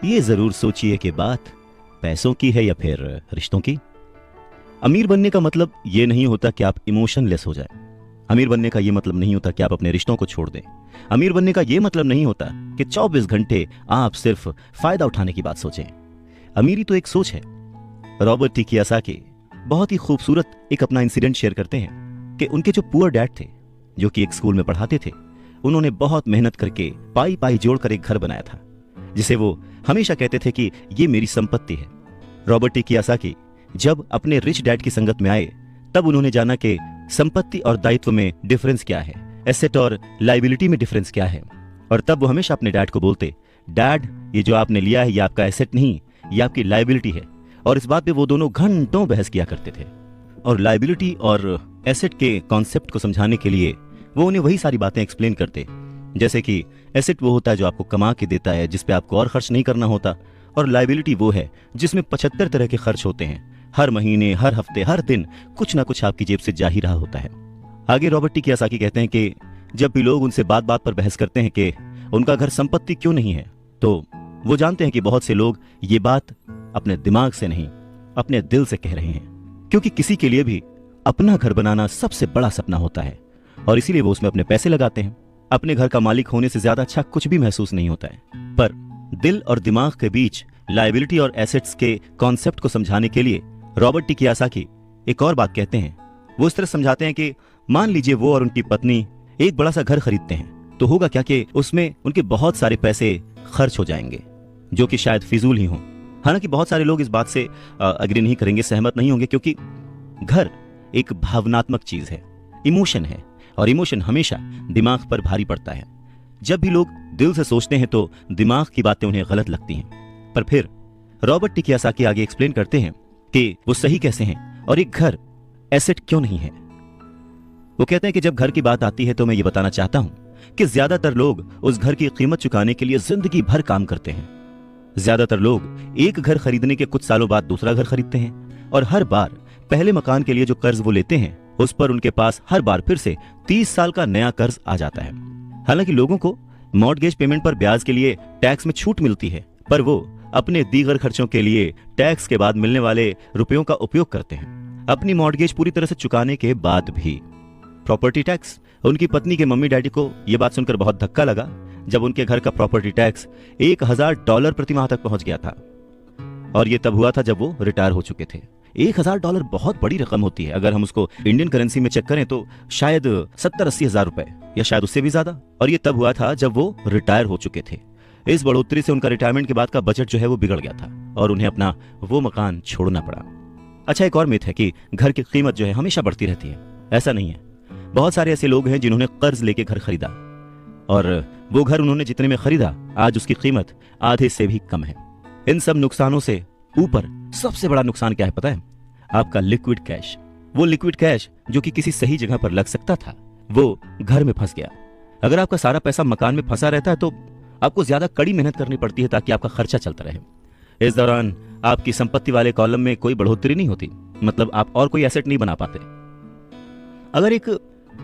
Speaker 1: ये जरूर सोचिए कि बात पैसों की है या फिर रिश्तों की। अमीर बनने का मतलब ये नहीं होता कि आप इमोशनलेस हो जाए। अमीर बनने का यह मतलब नहीं होता कि आप अपने रिश्तों को छोड़ दें। अमीर बनने का यह मतलब नहीं होता कि 24 घंटे आप सिर्फ फायदा उठाने की बात सोचें। अमीरी तो एक सोच है। रॉबर्ट टी कियोसाकी बहुत ही खूबसूरत एक अपना इंसिडेंट शेयर करते हैं कि उनके जो पुअर डैड थे, जो कि एक स्कूल में पढ़ाते थे, उन्होंने बहुत मेहनत करके पाई पाई जोड़कर एक घर बनाया था, जिसे वो हमेशा कहते थे कि ये मेरी संपत्ति है। रॉबर्ट टी कियोसाकी जब अपने रिच डैड की संगत में आए, तब उन्होंने जाना कि संपत्ति और दायित्व में डिफरेंस क्या है, एसेट और लायबिलिटी में डिफरेंस क्या है। और तब वो हमेशा अपने डैड को बोलते, डैड, ये जो आपने लिया है ये आपका एसेट नहीं, ये आपकी लायबिलिटी है। और इस बात पे वो दोनों घंटों बहस किया करते थे। और लायबिलिटी और एसेट के कॉन्सेप्ट को समझाने के लिए वो उन्हें वही सारी बातें एक्सप्लेन करते, जैसे कि एसेट वो होता है जो आपको कमा के देता है, जिस पे आपको और खर्च नहीं करना होता, और लायबिलिटी वो है जिसमें 75 तरह के खर्च होते हैं। हर महीने, हर हफ्ते, हर दिन कुछ ना कुछ आपकी जेब से जा ही रहा होता है। आगे रॉबर्ट टी कियोसाकी कहते हैं कि जब भी लोग उनसे बात बात पर बहस करते हैं कि उनका घर संपत्ति क्यों नहीं है, तो वो जानते हैं कि बहुत से लोग ये बात अपने दिमाग से नहीं, अपने दिल से कह रहे हैं, क्योंकि किसी के लिए भी अपना घर बनाना सबसे बड़ा सपना होता है और इसीलिए वो उसमें अपने पैसे लगाते हैं। अपने घर का मालिक होने से ज्यादा अच्छा कुछ भी महसूस नहीं होता है। पर दिल और दिमाग के बीच लायबिलिटी और एसेट्स के कॉन्सेप्ट को समझाने के लिए रॉबर्ट टी कियोसाकी एक और बात कहते हैं। वो इस तरह समझाते हैं कि मान लीजिए वो और उनकी पत्नी एक बड़ा सा घर खरीदते हैं, तो होगा क्या कि उसमें उनके बहुत सारे पैसे खर्च हो जाएंगे, जो कि शायद फिजूल ही हों। हालांकि बहुत सारे लोग इस बात से अग्री नहीं करेंगे, सहमत नहीं होंगे, क्योंकि घर एक भावनात्मक चीज है, इमोशन है, और इमोशन हमेशा दिमाग पर भारी पड़ता है। जब भी लोग दिल से सोचते हैं तो दिमाग की बातें उन्हें गलत लगती हैं। पर फिर रॉबर्ट टी कियोसाकी आगे एक्सप्लेन करते हैं कि वो सही कैसे हैं और एक घर एसेट क्यों नहीं है। वो कहते हैं कि जब घर की बात आती है तो मैं ये बताना चाहता हूं कि ज्यादातर लोग उस घर की कीमत चुकाने के लिए जिंदगी भर काम करते हैं। ज्यादातर लोग एक घर खरीदने के कुछ सालों बाद दूसरा घर खरीदते हैं, और हर बार पहले मकान के लिए जो कर्ज वो लेते हैं उस पर उनके पास हर बार फिर से 30 साल का नया कर्ज आ जाता है। हालांकि लोगों को मॉर्टगेज पेमेंट पर ब्याज के लिए टैक्स में छूट मिलती है, पर वो अपने दीगर खर्चों के लिए टैक्स के बाद मिलने वाले रुपयों का उपयोग करते हैं। अपनी मॉर्टगेज पूरी तरह से चुकाने के बाद भी प्रॉपर्टी टैक्स। उनकी पत्नी के मम्मी डैडी को यह बात सुनकर बहुत धक्का लगा जब उनके घर का प्रॉपर्टी टैक्स $1000 प्रति माह तक पहुंच गया था। और यह तब हुआ था जब वो रिटायर हो चुके थे। $1000 बहुत बड़ी रकम होती है। अगर हम उसको इंडियन करेंसी में चेक करें तो शायद 70-80 हजार रुपए, या शायद उससे भी ज्यादा। और ये तब हुआ था जब वो रिटायर हो चुके थे। इस बढ़ोतरी से उनका रिटायरमेंट के बाद का बजट जो है वो बिगड़ गया था और उन्हें अपना वो मकान छोड़ना पड़ा। अच्छा, एक और मिथ है कि घर की कीमत जो है हमेशा बढ़ती रहती है। ऐसा नहीं है। बहुत सारे ऐसे लोग हैं जिन्होंने कर्ज लेके घर खरीदा, और वो घर उन्होंने जितने में खरीदा आज उसकी कीमत आधे से भी कम है। इन सब नुकसानों से ऊपर सबसे बड़ा नुकसान क्या है पता है? आपका लिक्विड कैश। वो लिक्विड कैश जो कि किसी सही जगह पर लग सकता था, वो घर में फंस गया। अगर आपका सारा पैसा मकान में फंसा रहता है तो आपको ज्यादा कड़ी मेहनत करनी पड़ती है ताकि आपका खर्चा चलता रहे। इस दौरान आपकी संपत्ति वाले कॉलम में कोई बढ़ोतरी नहीं होती, मतलब आप और कोई एसेट नहीं बना पाते। अगर एक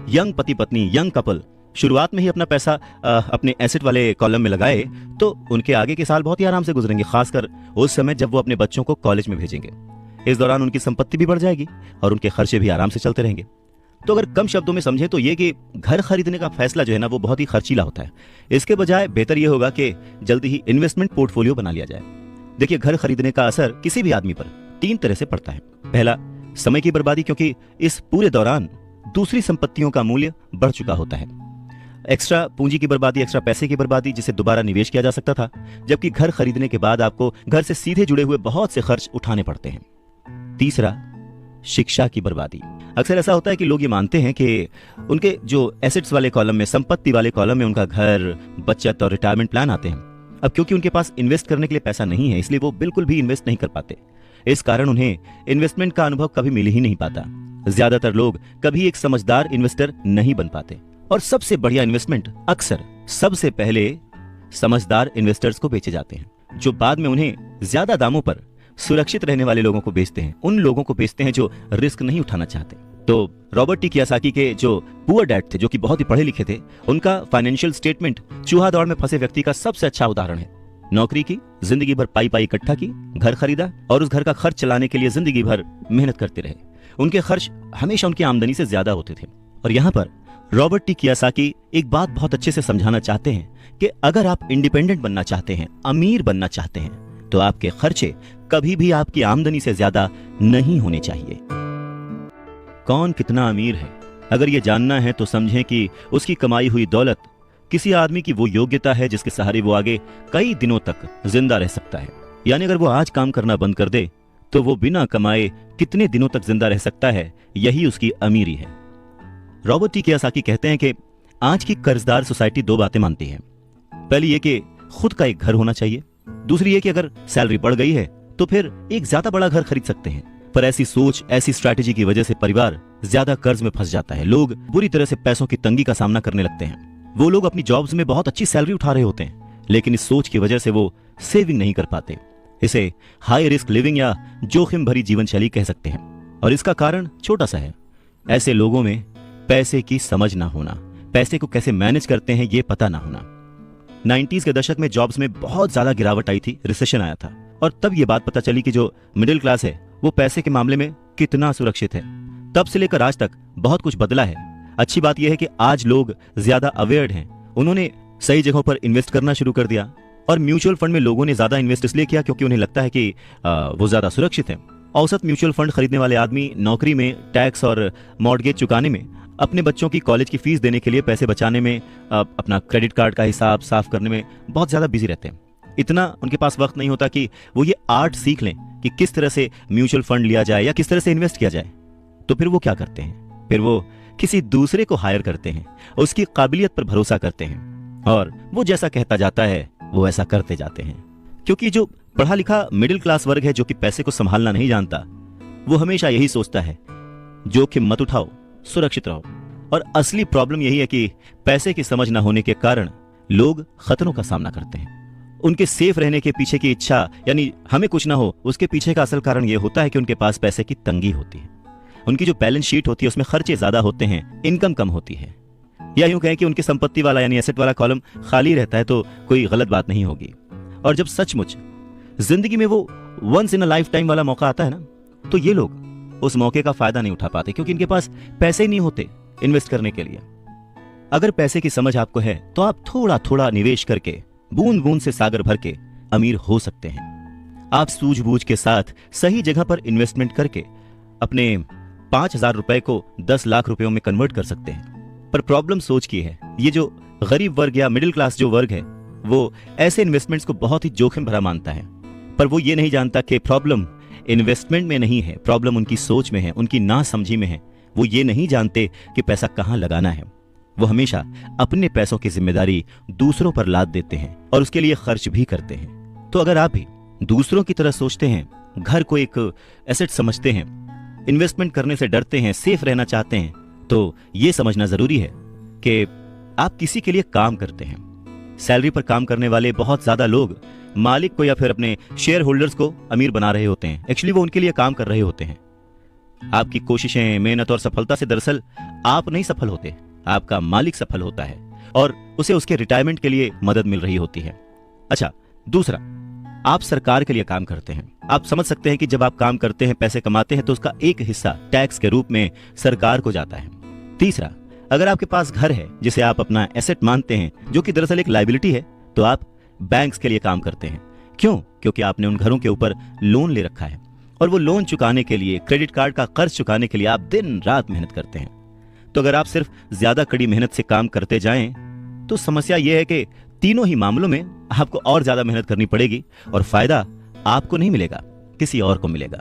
Speaker 1: यंग पति पत्नी, यंग कपल शुरुआत में ही अपना पैसा अपने एसेट वाले कॉलम में लगाए तो उनके आगे के साल बहुत ही आराम से गुजरेंगे, खासकर उस समय जब वो अपने बच्चों को कॉलेज में भेजेंगे। इस दौरान उनकी संपत्ति भी बढ़ जाएगी और उनके खर्चे भी आराम से चलते रहेंगे। तो अगर कम शब्दों में समझे तो ये कि घर खरीदने का फैसला जो है ना वो बहुत ही खर्चीला होता है। इसके बजाय बेहतर यह होगा कि जल्दी ही इन्वेस्टमेंट पोर्टफोलियो बना लिया जाए। देखिए, घर खरीदने का असर किसी भी आदमी पर 3 तरह से पड़ता है। पहला, समय की बर्बादी, क्योंकि इस पूरे दौरान दूसरी संपत्तियों का मूल्य बढ़ चुका होता है। एक्स्ट्रा पूंजी की बर्बादी, एक्स्ट्रा पैसे की बर्बादी जिसे दोबारा निवेश किया जा सकता था, जबकि घर खरीदने के बाद आपको घर से सीधे जुड़े हुए बहुत से खर्च उठाने पड़ते हैं। तीसरा, शिक्षा की बर्बादी। अक्सर ऐसा होता है कि लोग ये मानते हैं कि उनके जो एसेट्स वाले कॉलम में, संपत्ति वाले कॉलम में उनका घर, बचत और रिटायरमेंट प्लान आते हैं। अब क्योंकि उनके पास इन्वेस्ट करने के लिए पैसा नहीं है, इसलिए वो बिल्कुल भी इन्वेस्ट नहीं कर पाते। इस कारण उन्हें इन्वेस्टमेंट का अनुभव कभी मिल ही नहीं पाता। ज्यादातर लोग कभी एक समझदार इन्वेस्टर नहीं बन पाते, और सबसे बढ़िया इन्वेस्टमेंट अक्सर सबसे पहले समझदार इन्वेस्टर्स को बेचे जाते हैं, जो बाद में उन्हें ज्यादा दामों पर सुरक्षित रहने वाले लोगों को बेचते हैं। उन लोगों को बेचते हैं जो रिस्क नहीं उठाना चाहते। तो रॉबर्ट टी कियोसाकी के जो पुअर डैड थे, जो कि बहुत ही पढ़े लिखे थे, उनका फाइनेंशियल स्टेटमेंट चूहा दौड़ में फंसे व्यक्ति का सबसे अच्छा उदाहरण है। नौकरी की, जिंदगी भर पाई पाई इकट्ठा की, घर खरीदा और उस घर का खर्च चलाने के लिए जिंदगी भर मेहनत करते रहे। उनके खर्च हमेशा उनकी आमदनी से ज्यादा होते थे। और यहां पर रॉबर्ट टी कियोसाकी एक बात बहुत अच्छे से समझाना चाहते हैं कि अगर आप इंडिपेंडेंट बनना चाहते हैं, अमीर बनना चाहते हैं, तो आपके खर्चे कभी भी आपकी आमदनी से ज्यादा नहीं होने चाहिए। कौन कितना अमीर है, अगर ये जानना है तो समझें कि उसकी कमाई हुई दौलत किसी आदमी की वो योग्यता है जिसके सहारे वो आगे कई दिनों तक जिंदा रह सकता है। यानी अगर वो आज काम करना बंद कर दे तो वो बिना कमाए कितने दिनों तक जिंदा रह सकता है, यही उसकी अमीरी है। रॉबर्ट टी कियोसाकी कहते हैं कि आज की कर्जदार सोसाइटी दो बातें मानती है। पहली ये कि खुद का एक घर होना चाहिए, दूसरी ये कि अगर सैलरी बढ़ गई है तो फिर एक ज्यादा बड़ा घर खरीद सकते हैं। पर ऐसी सोच, ऐसी स्ट्रैटेजी की वजह से परिवार ज्यादा कर्ज में फंस जाता है। लोग बुरी तरह से पैसों की तंगी का सामना करने लगते हैं। वो लोग अपनी जॉब्स में बहुत अच्छी सैलरी उठा रहे होते हैं, लेकिन इस सोच की वजह से वो सेविंग नहीं कर पाते। इसे हाई रिस्क लिविंग या जोखिम भरी जीवन शैली कह सकते हैं। और इसका कारण छोटा सा है, ऐसे लोगों में पैसे की समझ ना होना, पैसे को कैसे मैनेज करते हैं ये पता ना होना। 90s के दशक में जॉब्स में बहुत ज्यादा गिरावट आई थी, रिसेशन आया था, और तब ये बात पता चली कि जो मिडिल क्लास है वो पैसे के मामले में कितना सुरक्षित है। तब से लेकर आज तक बहुत कुछ बदला है। अच्छी बात यह है कि आज लोग ज्यादा अवेयर्ड हैं, उन्होंने सही जगहों पर इन्वेस्ट करना शुरू कर दिया। और म्यूचुअल फंड में लोगों ने ज्यादा इन्वेस्ट इसलिए किया क्योंकि उन्हें लगता है कि वो ज्यादा सुरक्षित है। औसत म्यूचुअल फंड खरीदने वाले आदमी नौकरी में, टैक्स और मॉर्गेज चुकाने में, अपने बच्चों की कॉलेज की फीस देने के लिए पैसे बचाने में, अपना क्रेडिट कार्ड का हिसाब साफ करने में बहुत ज्यादा बिजी रहते हैं। इतना उनके पास वक्त नहीं होता कि वो ये आर्ट सीख लें कि किस तरह से म्यूचुअल फंड लिया जाए या किस तरह से इन्वेस्ट किया जाए। तो फिर वो क्या करते हैं, फिर वो किसी दूसरे को हायर करते हैं, उसकी काबिलियत पर भरोसा करते हैं, और वो जैसा कहता जाता है वो ऐसा करते जाते हैं। क्योंकि जो पढ़ा लिखा मिडिल क्लास वर्ग है जो कि पैसे को संभालना नहीं जानता, वो हमेशा यही सोचता है जोखिम मत उठाओ, सुरक्षित रहो। और असली प्रॉब्लम यही है कि पैसे की समझ न होने के कारण लोग खतरों का सामना करते हैं। उनके सेफ रहने के पीछे की इच्छा, यानी हमें कुछ ना हो, उसके पीछे का असल कारण यह होता है कि उनके पास पैसे की तंगी होती है। उनकी जो बैलेंस शीट होती है उसमें खर्चे ज्यादा होते हैं, इनकम कम होती है। या यूं कहें कि उनकी संपत्ति वाला यानी एसेट वाला कॉलम खाली रहता है, तो कोई गलत बात नहीं होगी। और जब सचमुच जिंदगी में वो once in a lifetime वाला मौका आता है ना, तो ये लोग उस मौके का फायदा नहीं उठा पाते क्योंकि इनके पास पैसे ही नहीं होते इन्वेस्ट करने के लिए। अगर पैसे की समझ आपको है तो आप थोड़ा थोड़ा निवेश करके, बूंद बूंद से सागर भर के अमीर हो सकते हैं। आप सूझबूझ के साथ सही जगह पर इन्वेस्टमेंट करके अपने 5,000 रुपए को 10 लाख रुपयों में कन्वर्ट कर सकते हैं। पर प्रॉब्लम सोच की है। ये जो गरीब वर्ग या मिडिल क्लास जो वर्ग है वो ऐसे इन्वेस्टमेंट्स को बहुत ही जोखिम भरा मानता है। पर वो ये नहीं जानता कि प्रॉब्लम इन्वेस्टमेंट में नहीं है, प्रॉब्लम उनकी सोच में है, उनकी नासमझी में है। वो ये नहीं जानते कि पैसा कहां लगाना है। वो हमेशा अपने पैसों की जिम्मेदारी दूसरों पर लाद देते हैं और उसके लिए खर्च भी करते हैं। तो अगर आप भी दूसरों की तरह सोचते हैं, घर को एक एसेट समझते हैं, इन्वेस्टमेंट करने से डरते हैं, सेफ रहना चाहते हैं, तो ये समझना जरूरी है कि आप किसी के लिए काम करते हैं। सैलरी पर काम करने वाले बहुत ज्यादा लोग मालिक को या फिर अपने शेयर होल्डर्स को अमीर बना रहे होते हैं। एक्चुअली वो उनके लिए काम कर रहे होते हैं। आपकी कोशिशें, मेहनत और सफलता से दरअसल आप नहीं सफल होते, आपका मालिक सफल होता है और उसे उसके रिटायरमेंट के लिए मदद मिल रही होती है। अच्छा, दूसरा, आप सरकार के लिए काम करते हैं। आप समझ सकते हैं कि जब आप काम करते हैं, पैसे कमाते हैं, तो उसका एक हिस्सा टैक्स के रूप में सरकार को जाता है। तीसरा, अगर आपके पास घर है जिसे आप अपना एसेट मानते हैं, जो कि दरअसल एक लायबिलिटी है, तो आप बैंक्स के लिए काम करते हैं। क्यों? क्योंकि आपने उन घरों के ऊपर लोन ले रखा है और वो लोन चुकाने के लिए, क्रेडिट कार्ड का कर्ज चुकाने के लिए आप दिन रात मेहनत करते हैं। तो अगर आप सिर्फ ज्यादा कड़ी मेहनत से काम करते जाएं, तो समस्या यह है कि तीनों ही मामलों में आपको और ज्यादा मेहनत करनी पड़ेगी और फायदा आपको नहीं मिलेगा, किसी और को मिलेगा।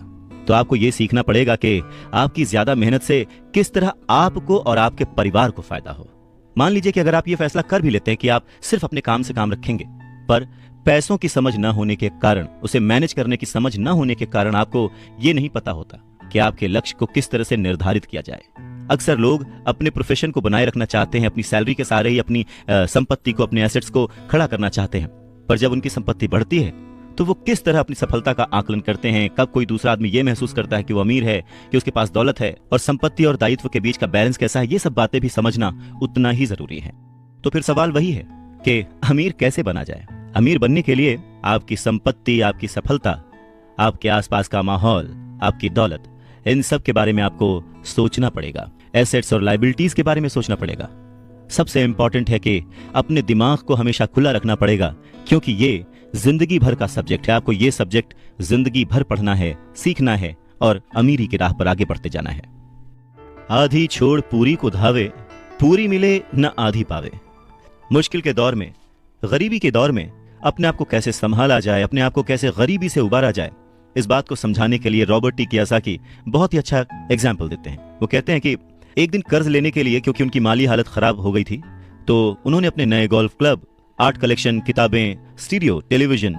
Speaker 1: तो आपको यह सीखना पड़ेगा कि आपकी ज्यादा मेहनत से किस तरह आपको और आपके परिवार को फायदा हो। मान लीजिए कि अगर आप यह फैसला कर भी लेते हैं कि आप सिर्फ अपने काम से काम रखेंगे, पर पैसों की समझ न होने के कारण, उसे मैनेज करने की समझ न होने के कारण आपको यह नहीं पता होता कि आपके लक्ष्य को किस तरह से निर्धारित किया जाए। अक्सर लोग अपने प्रोफेशन को बनाए रखना चाहते हैं, अपनी सैलरी के सहारे ही अपनी संपत्ति को, अपने एसेट्स को खड़ा करना चाहते हैं। पर जब उनकी संपत्ति बढ़ती है तो वो किस तरह अपनी सफलता का आकलन करते हैं, कब कोई दूसरा आदमी ये महसूस करता है कि वो अमीर है, कि उसके पास दौलत है, और संपत्ति और दायित्व के बीच का बैलेंस कैसा है, ये सब बातें भी समझना उतना ही जरूरी है। तो फिर सवाल वही है कि अमीर कैसे बना जाए। अमीर बनने के लिए आपकी संपत्ति, आपकी सफलता, आपके आसपास का माहौल, आपकी दौलत, इन सब के बारे में आपको सोचना पड़ेगा, एसेट्स और लायबिलिटीज के बारे में सोचना पड़ेगा। सबसे इंपॉर्टेंट है कि अपने दिमाग को हमेशा खुला रखना पड़ेगा, क्योंकि ये जिंदगी भर का सब्जेक्ट है। आपको ये सब्जेक्ट जिंदगी भर पढ़ना है, सीखना है और अमीरी की राह पर आगे बढ़ते जाना है। आधी छोड़ पूरी को धावे, पूरी मिले न आधी पावे। मुश्किल के दौर में, गरीबी के दौर में अपने आप को कैसे संभाला जाए, अपने आप को कैसे गरीबी से उबारा जाए, इस बात को समझाने के लिए रॉबर्ट टी कियोसाकी बहुत ही अच्छा एग्जाम्पल देते हैं। वो कहते हैं कि एक दिन कर्ज लेने के लिए, क्योंकि उनकी माली हालत खराब हो गई थी, तो उन्होंने अपने नए गोल्फ क्लब, आर्ट कलेक्शन, किताबें, स्टीरियो, टेलीविजन,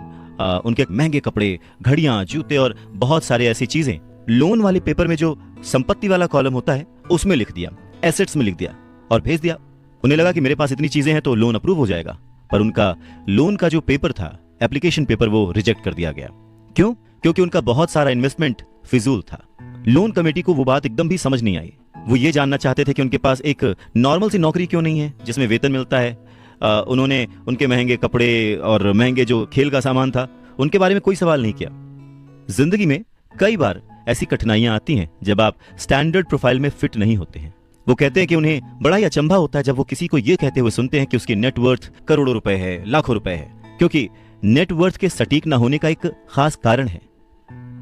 Speaker 1: उनके महंगे कपड़े, घड़ियां, जूते और बहुत सारे ऐसी चीजें लोन वाले पेपर में जो संपत्ति वाला कॉलम होता है उसमें लिख दिया, एसेट्स में लिख दिया और भेज दिया। उन्हें लगा कि मेरे पास इतनी चीजें हैं तो लोन अप्रूव हो जाएगा, पर उनका लोन का जो पेपर था, एप्लीकेशन पेपर, वो रिजेक्ट कर दिया गया। क्यों? क्योंकि उनका बहुत सारा इन्वेस्टमेंट फिजूल था। लोन कमेटी को वो बात एकदम भी समझ नहीं आई। वो ये जानना चाहते थे कि उनके पास एक नॉर्मल सी नौकरी क्यों नहीं है जिसमें वेतन मिलता है। उन्होंने उनके महंगे कपड़े और महंगे जो खेल का सामान था उनके बारे में कोई सवाल नहीं किया। जिंदगी में कई बार ऐसी कठिनाइयां आती हैं जब आप स्टैंडर्ड प्रोफाइल में फिट नहीं होते हैं। वो कहते हैं कि उन्हें बड़ा ही अचंभा होता है जब वो किसी को ये कहते हुए सुनते हैं कि उसकी नेटवर्थ करोड़ों रुपए है, लाखों रुपए है, क्योंकि नेटवर्थ के सटीक ना होने का एक खास कारण है।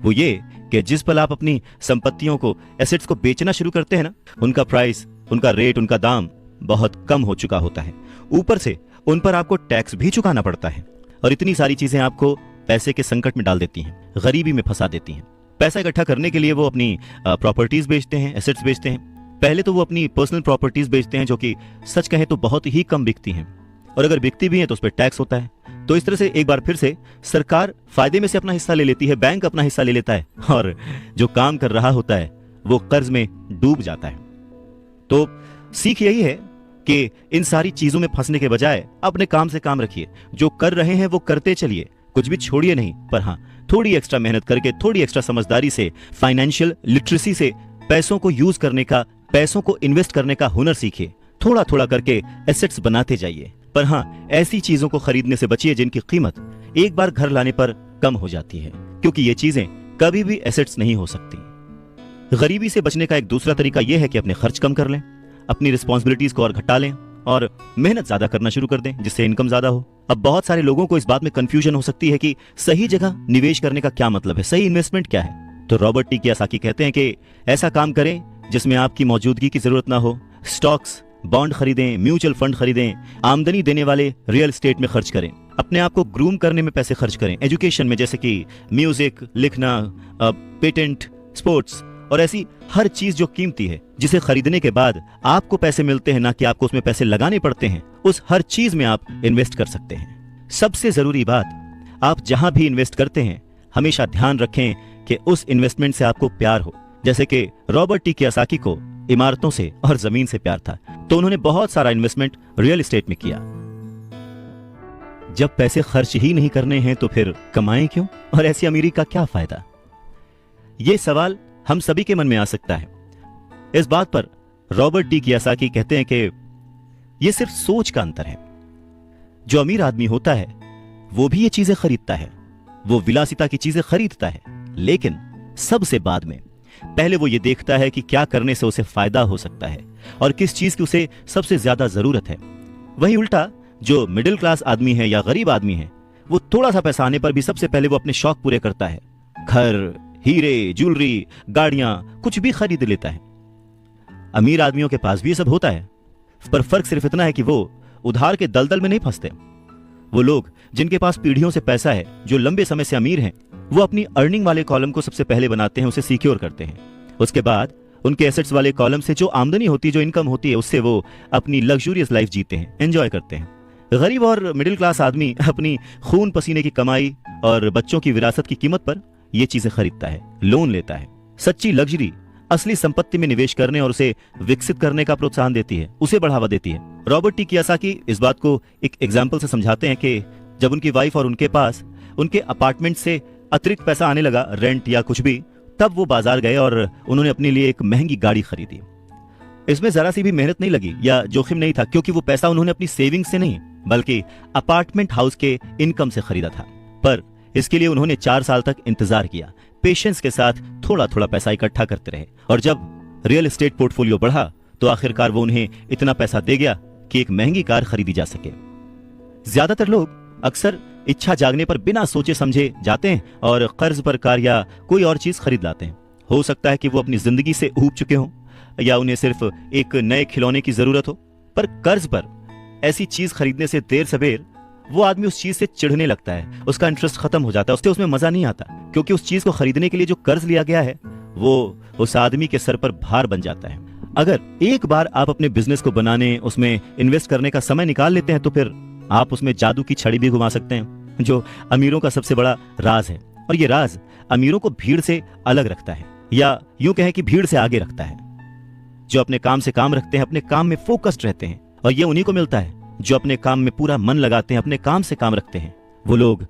Speaker 1: वो ये कि जिस पल आप अपनी संपत्तियों को, एसेट्स को बेचना शुरू करते हैं ना, उनका प्राइस, उनका रेट, उनका दाम बहुत कम हो चुका होता है। ऊपर से उन पर आपको टैक्स भी चुकाना पड़ता है और इतनी सारी चीजें आपको पैसे के संकट में डाल देती हैं, गरीबी में फंसा देती हैं। पैसा इकट्ठा करने के लिए वो अपनी प्रॉपर्टीज बेचते हैं, एसेट्स बेचते हैं। पहले तो वो अपनी पर्सनल प्रॉपर्टीज बेचते हैं जो कि सच कहें तो बहुत ही कम बिकती हैं, और अगर बिकती भी हैं तो उस पर टैक्स होता है। तो इस तरह से एक बार फिर से सरकार फायदे में से अपना हिस्सा ले लेती है, बैंक अपना हिस्सा ले लेता है और जो काम कर रहा होता है वो कर्ज में डूब जाता है। तो सीख यही है कि इन सारी चीजों में फंसने के बजाय अपने काम से काम रखिए। जो कर रहे हैं वो करते चलिए, कुछ भी छोड़िए नहीं, पर हाँ थोड़ी एक्स्ट्रा मेहनत करके, थोड़ी एक्स्ट्रा समझदारी से, फाइनेंशियल लिटरेसी से पैसों को यूज करने का, पैसों को इन्वेस्ट करने का हुनर सीखिए। थोड़ा थोड़ा करके एसेट्स बनाते जाइए, पर हाँ ऐसी चीजों को खरीदने से बचिए जिनकी कीमत एक बार घर लाने पर कम हो जाती है, क्योंकि ये चीजें कभी भी एसेट्स नहीं हो सकती। गरीबी से बचने का एक दूसरा तरीका यह है कि अपने खर्च कम कर लें, अपनी रिस्पॉन्सिबिलिटीज को और घटा लें और मेहनत ज्यादा करना शुरू कर दें, जिससे इनकम ज्यादा हो। अब बहुत सारे लोगों को इस बात में कंफ्यूजन हो सकती है कि सही जगह निवेश करने का क्या मतलब है, सही इन्वेस्टमेंट क्या है। तो रॉबर्ट टी कियोसाकी कहते हैं कि ऐसा काम करें जिसमें आपकी मौजूदगी की जरूरत ना हो। स्टॉक्स, बॉन्ड खरीदें, म्यूचुअल फंड खरीदें, आमदनी देने वाले रियल एस्टेट में खर्च करें, अपने आप को ग्रूम करने में पैसे खर्च करें, एजुकेशन में जैसे कि म्यूजिक, लिखना, पेटेंट, स्पोर्ट्स और ऐसी हर चीज जो कीमती है, जिसे खरीदने के बाद आपको पैसे मिलते हैं, ना कि आपको उसमें पैसे लगाने पड़ते हैं, उस हर चीज में आप इन्वेस्ट कर सकते हैं। सबसे जरूरी बात, आप जहां भी इन्वेस्ट करते हैं हमेशा ध्यान रखें कि उस इन्वेस्टमेंट से आपको प्यार हो। जैसे कि रॉबर्ट टी कियोसाकी को इमारतों से और जमीन से प्यार था, तो उन्होंने बहुत सारा इन्वेस्टमेंट रियल एस्टेट में किया। जब पैसे खर्च ही नहीं करने हैं तो फिर कमाएं क्यों, और ऐसी अमीरी का क्या फायदा? यह सवाल हम सभी के मन में आ सकता है। इस बात पर रॉबर्ट टी कियोसाकी कहते हैं कि यह सिर्फ सोच का अंतर है। जो अमीर आदमी होता है वो भी ये चीजें खरीदता है, वो विलासिता की चीजें खरीदता है, लेकिन सबसे बाद में। पहले वो ये देखता है कि क्या करने से उसे फायदा हो सकता है और किस चीज की उसे सबसे ज्यादा जरूरत है। वहीं उल्टा जो मिडिल क्लास आदमी है या गरीब आदमी है, वो थोड़ा सा पैसा आने पर भी सबसे पहले वो अपने शौक पूरे करता है। घर, हीरे, ज्वेलरी, गाड़ियां, कुछ भी खरीद लेता है। अमीर आदमियों के पास भी ये सब होता है, पर फर्क सिर्फ इतना है कि वो उधार के दलदल में नहीं फंसते। वो लोग जिनके पास पीढ़ियों से पैसा है, जो लंबे समय से अमीर हैं, वो अपनी अर्निंग वाले कॉलम को सबसे पहले बनाते हैं, उसे सिक्योर करते हैं। उसके बाद उनके एसेट्स वाले कॉलम से जो आमदनी होती है, जो इनकम होती है, उससे वो अपनी लग्जूरियस लाइफ जीते हैं, एंजॉय करते हैं। गरीब और मिडिल क्लास आदमी अपनी खून पसीने की कमाई और बच्चों की विरासत की कीमत पर ये चीजें खरीदता है, लोन लेता है। सच्ची लग्जरी असली संपत्ति में निवेश करने और उसे विकसित करने का प्रोत्साहन देती है, उसे बढ़ावा देती है। रॉबर्ट टी कियोसाकी इस बात को एक एग्जाम्पल से समझाते हैं कि जब उनकी वाइफ और उनके पास उनके अपार्टमेंट से अतिरिक्त पैसा आने लगा, रेंट या कुछ भी, तब वो बाजार गए और उन्होंने अपने लिए एक महंगी गाड़ी खरीदी। इसमें जरा सी भी मेहनत नहीं लगी या जोखिम नहीं था, क्योंकि वो पैसा उन्होंने अपनी सेविंग से नहीं बल्कि अपार्टमेंट हाउस के इनकम से खरीदा था। पर इसके लिए उन्होंने 4 साल तक इंतजार किया, पेशेंस के साथ थोड़ा थोड़ा पैसा इकट्ठा करते रहे, और जब रियल एस्टेट पोर्टफोलियो बढ़ा तो आखिरकार वो उन्हें इतना पैसा दे गया कि एक महंगी कार खरीदी जा सके। ज्यादातर लोग अक्सर इच्छा जागने पर बिना सोचे समझे जाते हैं और कर्ज पर कार या कोई और चीज खरीद लाते हैं। हो सकता है कि वो अपनी जिंदगी से ऊब चुके हों या उन्हें सिर्फ एक नए खिलौने की जरूरत हो, पर कर्ज पर ऐसी चीज खरीदने से देर सवेर वो आदमी उस चीज से चिढ़ने लगता है, उसका इंटरेस्ट खत्म हो जाता है, उससे उसमें मजा नहीं आता, क्योंकि उस चीज को खरीदने के लिए जो कर्ज लिया गया है वो उस आदमी के सर पर भार बन जाता है। अगर एक बार आप अपने बिजनेस को बनाने, उसमें इन्वेस्ट करने का समय निकाल लेते हैं तो फिर आप उसमें जादू की छड़ी भी घुमा सकते हैं, जो अमीरों का सबसे बड़ा राज है। और ये राज अमीरों को भीड़ से अलग रखता है, या यूं कहें कि भीड़ से आगे रखता है। जो अपने काम से काम रखते हैं, अपने काम में फोकस्ड रहते हैं, और ये उन्हीं को मिलता है जो अपने काम में पूरा मन लगाते हैं, अपने काम से काम रखते हैं, वो लोग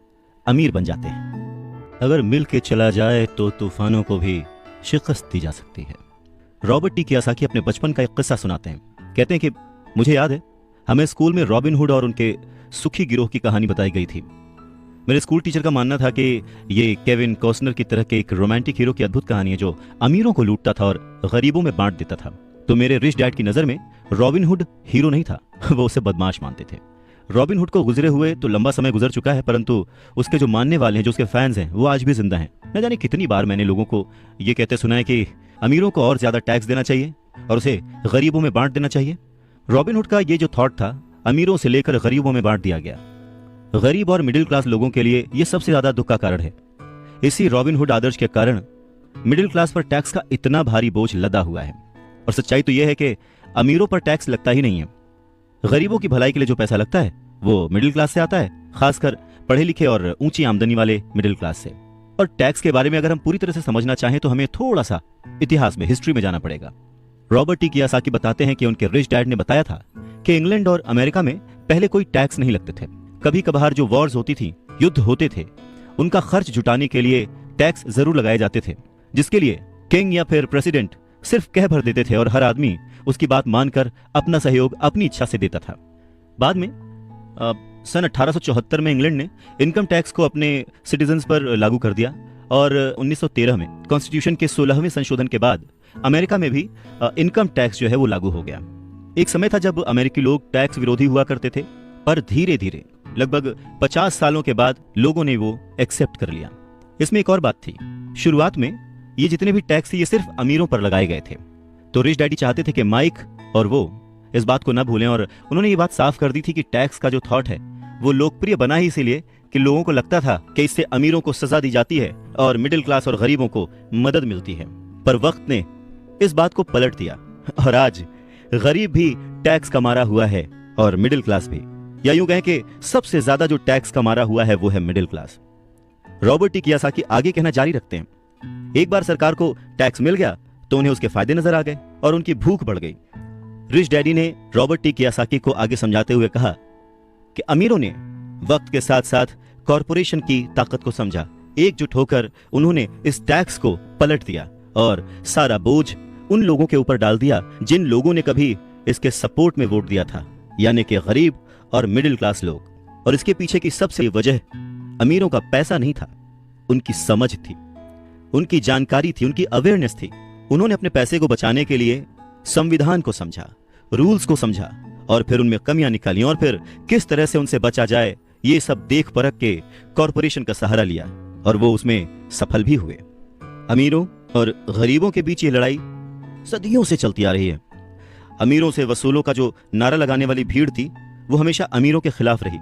Speaker 1: अमीर बन जाते हैं। अगर मिल के चला जाए तो तूफानों को भी शिकस्त दी जा सकती है। रॉबर्ट टी कियोसाकी अपने बचपन का एक किस्सा सुनाते हैं। कहते हैं कि मुझे याद है, हमें स्कूल में रॉबिन हुड और उनके सुखी गिरोह की कहानी बताई गई थी। मेरे स्कूल टीचर का मानना था कि ये केविन कॉस्नर की तरह के एक रोमांटिक हीरो की अद्भुत कहानी है जो अमीरों को लूटता था और गरीबों में बांट देता था। तो मेरे रिच डैड की नजर में रॉबिन हुड हीरो नहीं था, वो उसे बदमाश मानते थे। रॉबिन हुड को गुजरे हुए तो लंबा समय गुजर चुका है, परंतु उसके जो मानने वाले हैं, जो उसके फैंस हैं, वो आज भी जिंदा हैं। न जाने कितनी बार मैंने लोगों को ये कहते सुना है कि अमीरों को और ज्यादा टैक्स देना चाहिए और उसे गरीबों में बांट देना चाहिए। रॉबिन हुड का ये जो थॉट था, अमीरों से लेकर गरीबों में बांट दिया गया। गरीब और मिडिल क्लास लोगों के लिए यह सबसे ज्यादा दुख का कारण है। इसी रॉबिन हुड आदर्श के कारण मिडिल क्लास पर टैक्स का इतना भारी बोझ लदा हुआ है। और सच्चाई तो यह है कि अमीरों पर टैक्स लगता ही नहीं है। गरीबों की भलाई के लिए जो पैसा लगता है वो मिडिल क्लास से आता है, खासकर पढ़े लिखे और ऊंची आमदनी वाले मिडिल क्लास से। और टैक्स के बारे में अगर हम पूरी तरह से समझना चाहें तो हमें थोड़ा सा इतिहास में, हिस्ट्री में जाना पड़ेगा। रॉबर्ट टी कियोसाकी बताते हैं कि उनके रिच डैड ने बताया था कि इंग्लैंड और अमेरिका में पहले कोई टैक्स नहीं लगते थे। कभी कभार जो वॉर्स होती थी, युद्ध होते थे, उनका खर्च जुटाने के लिए टैक्स जरूर लगाए जाते थे, जिसके लिए किंग या फिर प्रेसिडेंट सिर्फ कह भर देते थे और हर आदमी उसकी बात मानकर अपना सहयोग अपनी इच्छा से देता था। बाद में सन 1874 में इंग्लैंड ने इनकम टैक्स को अपने सिटीजन्स पर लागू कर दिया और 1913 में कॉन्स्टिट्यूशन के 16वें संशोधन के बाद अमेरिका में भी इनकम टैक्स जो है वो लागू हो गया। एक समय था जब अमेरिकी लोग टैक्स विरोधी हुआ करते थे, पर धीरे धीरे लगभग 50 सालों के बाद लोगों ने वो एक्सेप्ट कर लिया। इसमें एक और बात थी, शुरुआत में ये जितने भी टैक्स थे ये सिर्फ अमीरों पर लगाए गए थे। तो रिच डैडी चाहते थे कि माइक और वो इस बात को न भूलें, और उन्होंने ये बात साफ कर दी थी कि टैक्स का जो थॉट है वो लोकप्रिय बना ही इसीलिए कि लोगों को लगता था कि इससे अमीरों को सजा दी जाती है और मिडिल क्लास और गरीबों को मदद मिलती है। पर वक्त ने इस बात को पलट दिया और आज गरीब भी टैक्स कमा रहा हुआ है और मिडिल क्लास भी, या यूं कहें कि सबसे ज्यादा जो टैक्स कमा रहा हुआ है वो है middle class. Robert T Kiyosaki आगे कहना जारी रखते हैं, एक बार सरकार को टैक्स मिल गया तो उन्हें उसके फायदे नजर आ गए और उनकी भूख बढ़ गई। रिच डैडी ने रॉबर्ट टी कियोसाकी को आगे समझाते हुए कहा कि अमीरों ने वक्त के साथ साथ कॉरपोरेशन की ताकत को समझा। एकजुट होकर उन्होंने इस टैक्स को पलट दिया और सारा बोझ उन लोगों के ऊपर डाल दिया जिन लोगों ने कभी इसके सपोर्ट में वोट दिया था, यानी कि गरीब और मिडिल क्लास लोग। और इसके पीछे की सबसे वजह अमीरों का पैसा नहीं था, उनकी समझ थी, उनकी जानकारी थी, उनकी अवेयरनेस थी। उन्होंने अपने पैसे को बचाने के लिए संविधान को समझा, रूल्स को समझा और फिर उनमें कमियां निकाली और फिर किस तरह से उनसे बचा जाए ये सब देख परख के कॉरपोरेशन का सहारा लिया और वो उसमें सफल भी हुए। अमीरों और गरीबों के बीच ये लड़ाई सदियों से चलती आ रही है। अमीरों से वसूलों का जो नारा लगाने वाली भीड़ थी वो हमेशा अमीरों के खिलाफ रही,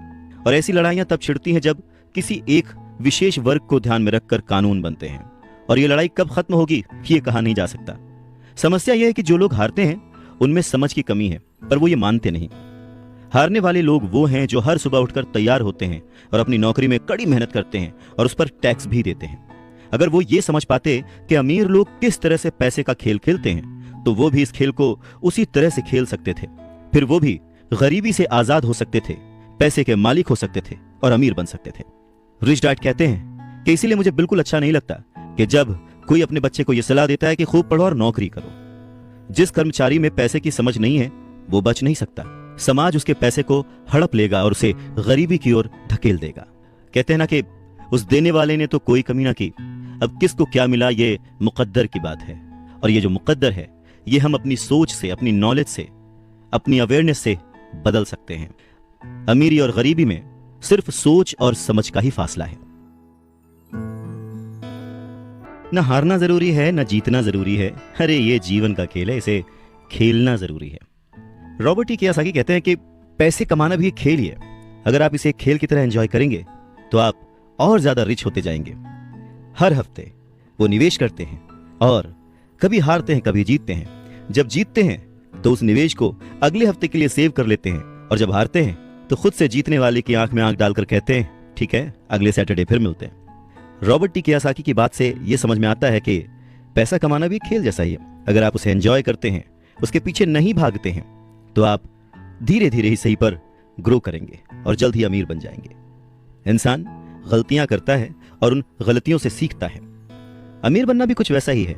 Speaker 1: और ऐसी लड़ाइयां तब छिड़ती हैं जब किसी एक विशेष वर्ग को ध्यान में रखकर कानून बनते हैं। और ये लड़ाई कब खत्म होगी ये कहा नहीं जा सकता। समस्या यह है कि जो लोग हारते हैं उनमें समझ की कमी है, पर वो ये मानते नहीं। हारने वाले लोग वो हैं जो हर सुबह उठकर तैयार होते हैं और अपनी नौकरी में कड़ी मेहनत करते हैं और उस पर टैक्स भी देते हैं। अगर वो ये समझ पाते कि अमीर लोग किस तरह से पैसे का खेल खेलते हैं तो वो भी इस खेल को उसी तरह से खेल सकते थे। फिर वो भी गरीबी से आजाद हो सकते थे, पैसे के मालिक हो सकते थे और अमीर बन सकते थे। रिच डैड कहते हैं कि इसीलिए मुझे बिल्कुल अच्छा नहीं लगता कि जब कोई अपने बच्चे को यह सलाह देता है कि खूब पढ़ो और नौकरी करो। जिस कर्मचारी में पैसे की समझ नहीं है वो बच नहीं सकता। समाज उसके पैसे को हड़प लेगा और उसे गरीबी की ओर धकेल देगा। कहते हैं ना कि उस देने वाले ने तो कोई कमी ना की, अब किसको क्या मिला ये मुकद्दर की बात है। और ये जो मुकद्दर है ये हम अपनी सोच से, अपनी नॉलेज से, अपनी अवेयरनेस से बदल सकते हैं। अमीरी और गरीबी में सिर्फ सोच और समझ का ही फासला है। न हारना जरूरी है, न जीतना जरूरी है। अरे ये जीवन का खेल है, इसे खेलना जरूरी है। रॉबर्ट टी कियोसाकी कहते हैं कि पैसे कमाना भी एक खेल ही है। अगर आप इसे एक खेल की तरह एंजॉय करेंगे तो आप और ज्यादा रिच होते जाएंगे। हर हफ्ते वो निवेश करते हैं और कभी हारते हैं, कभी जीतते हैं। जब जीतते हैं तो उस निवेश को अगले हफ्ते के लिए सेव कर लेते हैं, और जब हारते हैं तो खुद से जीतने वाले की आंख में आंख डालकर कहते हैं, ठीक है, अगले सैटरडे फिर मिलते हैं। रॉबर्ट टी कियोसाकी की बात से यह समझ में आता है कि पैसा कमाना भी एक खेल जैसा ही है। अगर आप उसे एंजॉय करते हैं, उसके पीछे नहीं भागते हैं, तो आप धीरे धीरे ही सही पर ग्रो करेंगे और जल्द ही अमीर बन जाएंगे। इंसान गलतियां करता है और उन गलतियों से सीखता है। अमीर बनना भी कुछ वैसा ही है।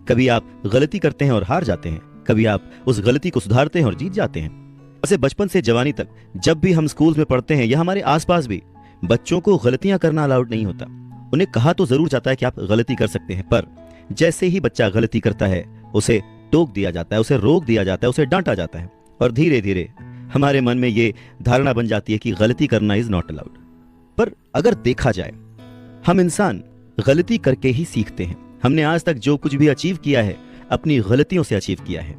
Speaker 1: कभी आप गलती करते हैं और हार जाते हैं, कभी आप उस गलती को सुधारते हैं और जीत जाते हैं। वैसे बचपन से जवानी तक जब भी हम स्कूल में पढ़ते हैं या हमारे आसपास भी, बच्चों को गलतियां करना अलाउड नहीं होता। उन्हें कहा तो जरूर जाता है कि आप गलती कर सकते हैं, पर जैसे ही बच्चा गलती करता है उसे टोक दिया जाता है, उसे रोक दिया जाता है, उसे डांटा जाता है, और धीरे धीरे हमारे मन में ये धारणा बन जाती है कि गलती करना इज नॉट अलाउड। पर अगर देखा जाए, हम इंसान गलती करके ही सीखते हैं। हमने आज तक जो कुछ भी अचीव किया है, अपनी गलतियों से अचीव किया है।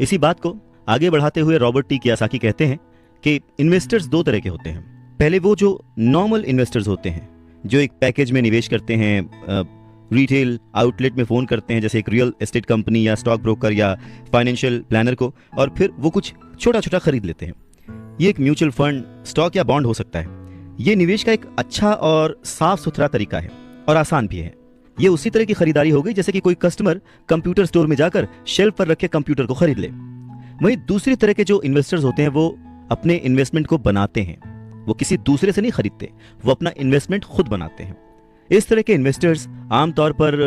Speaker 1: इसी बात को आगे बढ़ाते हुए रॉबर्ट टी कियोसाकी कहते हैं कि इन्वेस्टर्स दो तरह के होते हैं। पहले वो जो नॉर्मल इन्वेस्टर्स होते हैं, जो एक पैकेज में निवेश करते हैं, रिटेल आउटलेट में फोन करते हैं, जैसे एक रियल एस्टेट कंपनी या स्टॉक ब्रोकर या फाइनेंशियल प्लानर को, और फिर वो कुछ छोटा छोटा खरीद लेते हैं। ये एक म्यूचुअल फंड, स्टॉक या बॉन्ड हो सकता है। ये निवेश का एक अच्छा और साफ सुथरा तरीका है और आसान भी है। ये उसी तरह की खरीदारी हो गई जैसे कि कोई कस्टमर कंप्यूटर स्टोर में जाकर शेल्फ पर रखे कंप्यूटर को खरीद ले। वहीं दूसरी तरह के जो इन्वेस्टर्स होते हैं, वो अपने इन्वेस्टमेंट को बनाते हैं। वो किसी दूसरे से नहीं खरीदते, वो अपना इन्वेस्टमेंट खुद बनाते हैं। इस तरह के इन्वेस्टर्स आमतौर पर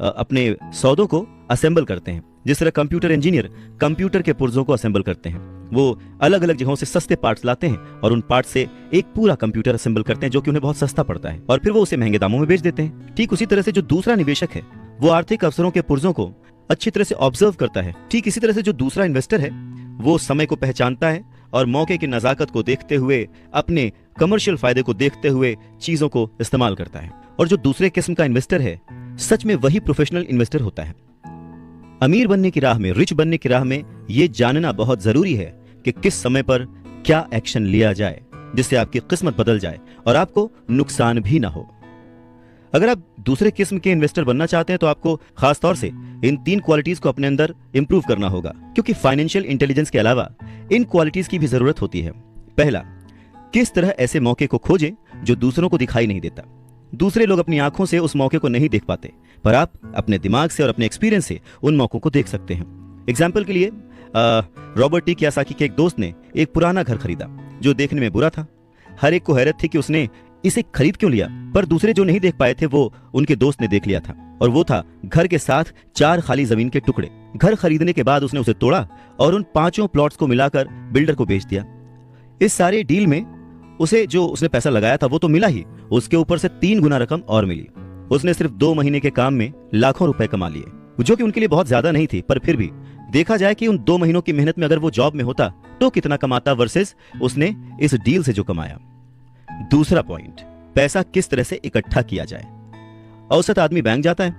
Speaker 1: अपने सौदों को असेंबल करते हैं। जिस तरह कंप्यूटर इंजीनियर कंप्यूटर के पुर्जों को असेंबल करते हैं, वो अलग अलग जगहों से सस्ते पार्ट्स लाते हैं और उन पार्ट से एक पूरा कंप्यूटर असेंबल करते हैं, जो कि उन्हें बहुत सस्ता पड़ता है, और फिर वो उसे महंगे दामों में बेच देते हैं। ठीक उसी तरह से जो दूसरा निवेशक है, वो आर्थिक अवसरों के पुर्जों को अच्छी तरह से ऑब्जर्व करता है। ठीक इसी तरह से जो दूसरा इन्वेस्टर है, वो समय को पहचानता है और मौके की नजाकत को देखते हुए, अपने कमर्शियल फायदे को देखते हुए चीजों को इस्तेमाल करता है। और जो दूसरे किस्म का इन्वेस्टर है, सच में वही प्रोफेशनल इन्वेस्टर होता है। अमीर बनने की राह में, रिच बनने की राह में यह जानना बहुत जरूरी है कि किस समय पर क्या एक्शन लिया जाए जिससे आपकी किस्मत बदल जाए और आपको नुकसान भी ना हो। अगर आप दूसरे किस्म के इन्वेस्टर बनना चाहते हैं तो आपको खास तौर से इन 3 क्वालिटीज को अपने अंदर इंप्रूव करना होगा, क्योंकि फाइनेंशियल इंटेलिजेंस के अलावा इन क्वालिटीज की भी जरूरत होती है। पहला, किस तरह ऐसे मौके को खोजें जो दूसरों को दिखाई नहीं देता। दूसरे लोग अपनी आंखों से उस मौके को नहीं देख पाते, पर आप अपने दिमाग से और अपने एक्सपीरियंस से उन मौकों को देख सकते हैं। एग्जाम्पल के लिए रॉबर्ट टी कियोसाकी के एक दोस्त ने एक पुराना घर खरीदा जो देखने में बुरा था। हर एक को हैरत थी कि उसने इसे खरीद क्यों लिया, पर दूसरे जो नहीं देख पाए थे वो उनके दोस्त ने देख लिया था, और वो था घर के साथ 4 खाली जमीन के टुकड़े। घर खरीदने के बाद उसने उसे तोड़ा और उन 5 प्लॉट्स को मिलाकर बिल्डर को बेच दिया। इस सारे डील में उसे जो उसने पैसा लगाया था वो तो मिला ही, उसके ऊपर से 3 गुना रकम और मिली। उसने सिर्फ 2 महीने के काम में लाखों रुपए कमा लिए, जो कि उनके लिए बहुत ज्यादा नहीं थी, पर फिर भी देखा जाए कि उन 2 महीनों की मेहनत में अगर वो जॉब में होता तो कितना कमाता वर्सेस उसने इस डील से जो कमाया। दूसरा पॉइंट, पैसा किस तरह से इकट्ठा किया जाए। औसत आदमी बैंक जाता है,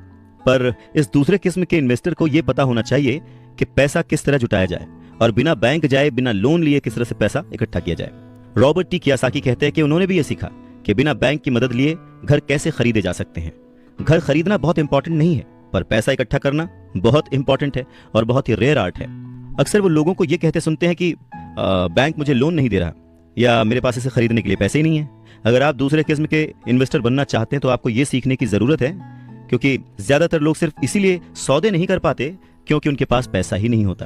Speaker 1: पर इस दूसरे किस्म के इन्वेस्टर को यह पता होना चाहिए कि पैसा किस तरह जुटाया जाए और बिना बैंक जाए, बिना लोन लिए किस तरह से पैसा इकट्ठा किया जाए। रॉबर्ट टी कियोसाकी कहते हैं कि उन्होंने भी यह सीखा कि बिना बैंक की मदद लिए घर कैसे खरीदे जा सकते हैं। घर खरीदना बहुत इंपॉर्टेंट नहीं है, पर पैसा इकट्ठा करना बहुत इंपॉर्टेंट है और बहुत ही रेयर आर्ट है। अक्सर वो लोगों को यह कहते सुनते हैं कि बैंक मुझे लोन नहीं दे रहा या मेरे पास इसे खरीदने के लिए पैसे ही नहीं है। अगर आप दूसरे किस्म के इन्वेस्टर बनना चाहते हैं तो आपको यह सीखने की जरूरत है, क्योंकि ज्यादातर लोग सिर्फ इसीलिए सौदे नहीं कर पाते क्योंकि उनके पास पैसा ही नहीं होता।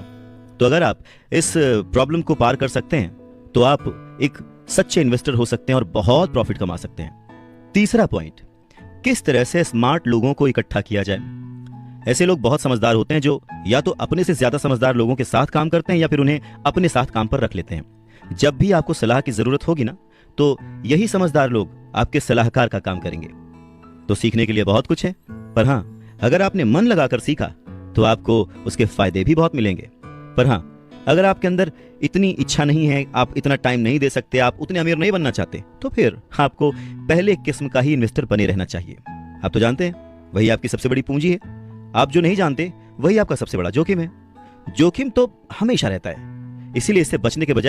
Speaker 1: तो अगर आप इस प्रॉब्लम को पार कर सकते हैं तो आप एक सच्चे इन्वेस्टर हो सकते हैं और बहुत प्रॉफिट कमा सकते हैं। तीसरा पॉइंट, किस तरह से स्मार्ट लोगों को इकट्ठा किया जाए। ऐसे लोग बहुत समझदार होते हैं जो या तो अपने से ज्यादा समझदार लोगों के साथ काम करते हैं या फिर उन्हें अपने साथ काम पर रख लेते हैं। जब भी आपको सलाह की जरूरत होगी ना, तो यही समझदार लोग आपके सलाहकार का काम करेंगे। तो सीखने के लिए बहुत कुछ है, पर हाँ, अगर आपने मन लगाकर सीखा तो आपको उसके फायदे भी बहुत मिलेंगे। पर हाँ, अगर आपके अंदर इतनी इच्छा नहीं है, आप इतना टाइम नहीं दे सकते, आप उतने अमीर नहीं बनना चाहते, तो फिर आपको पहले किस्म का ही इन्वेस्टर बने रहना चाहिए। आप तो जानते हैं वही आपकी सबसे बड़ी पूंजी है। आप जो नहीं जानते वही आपका सबसे बड़ा जोखिम है। जोखिम तो हमेशा रहता है, इसीलिए इससे बचने के बजाय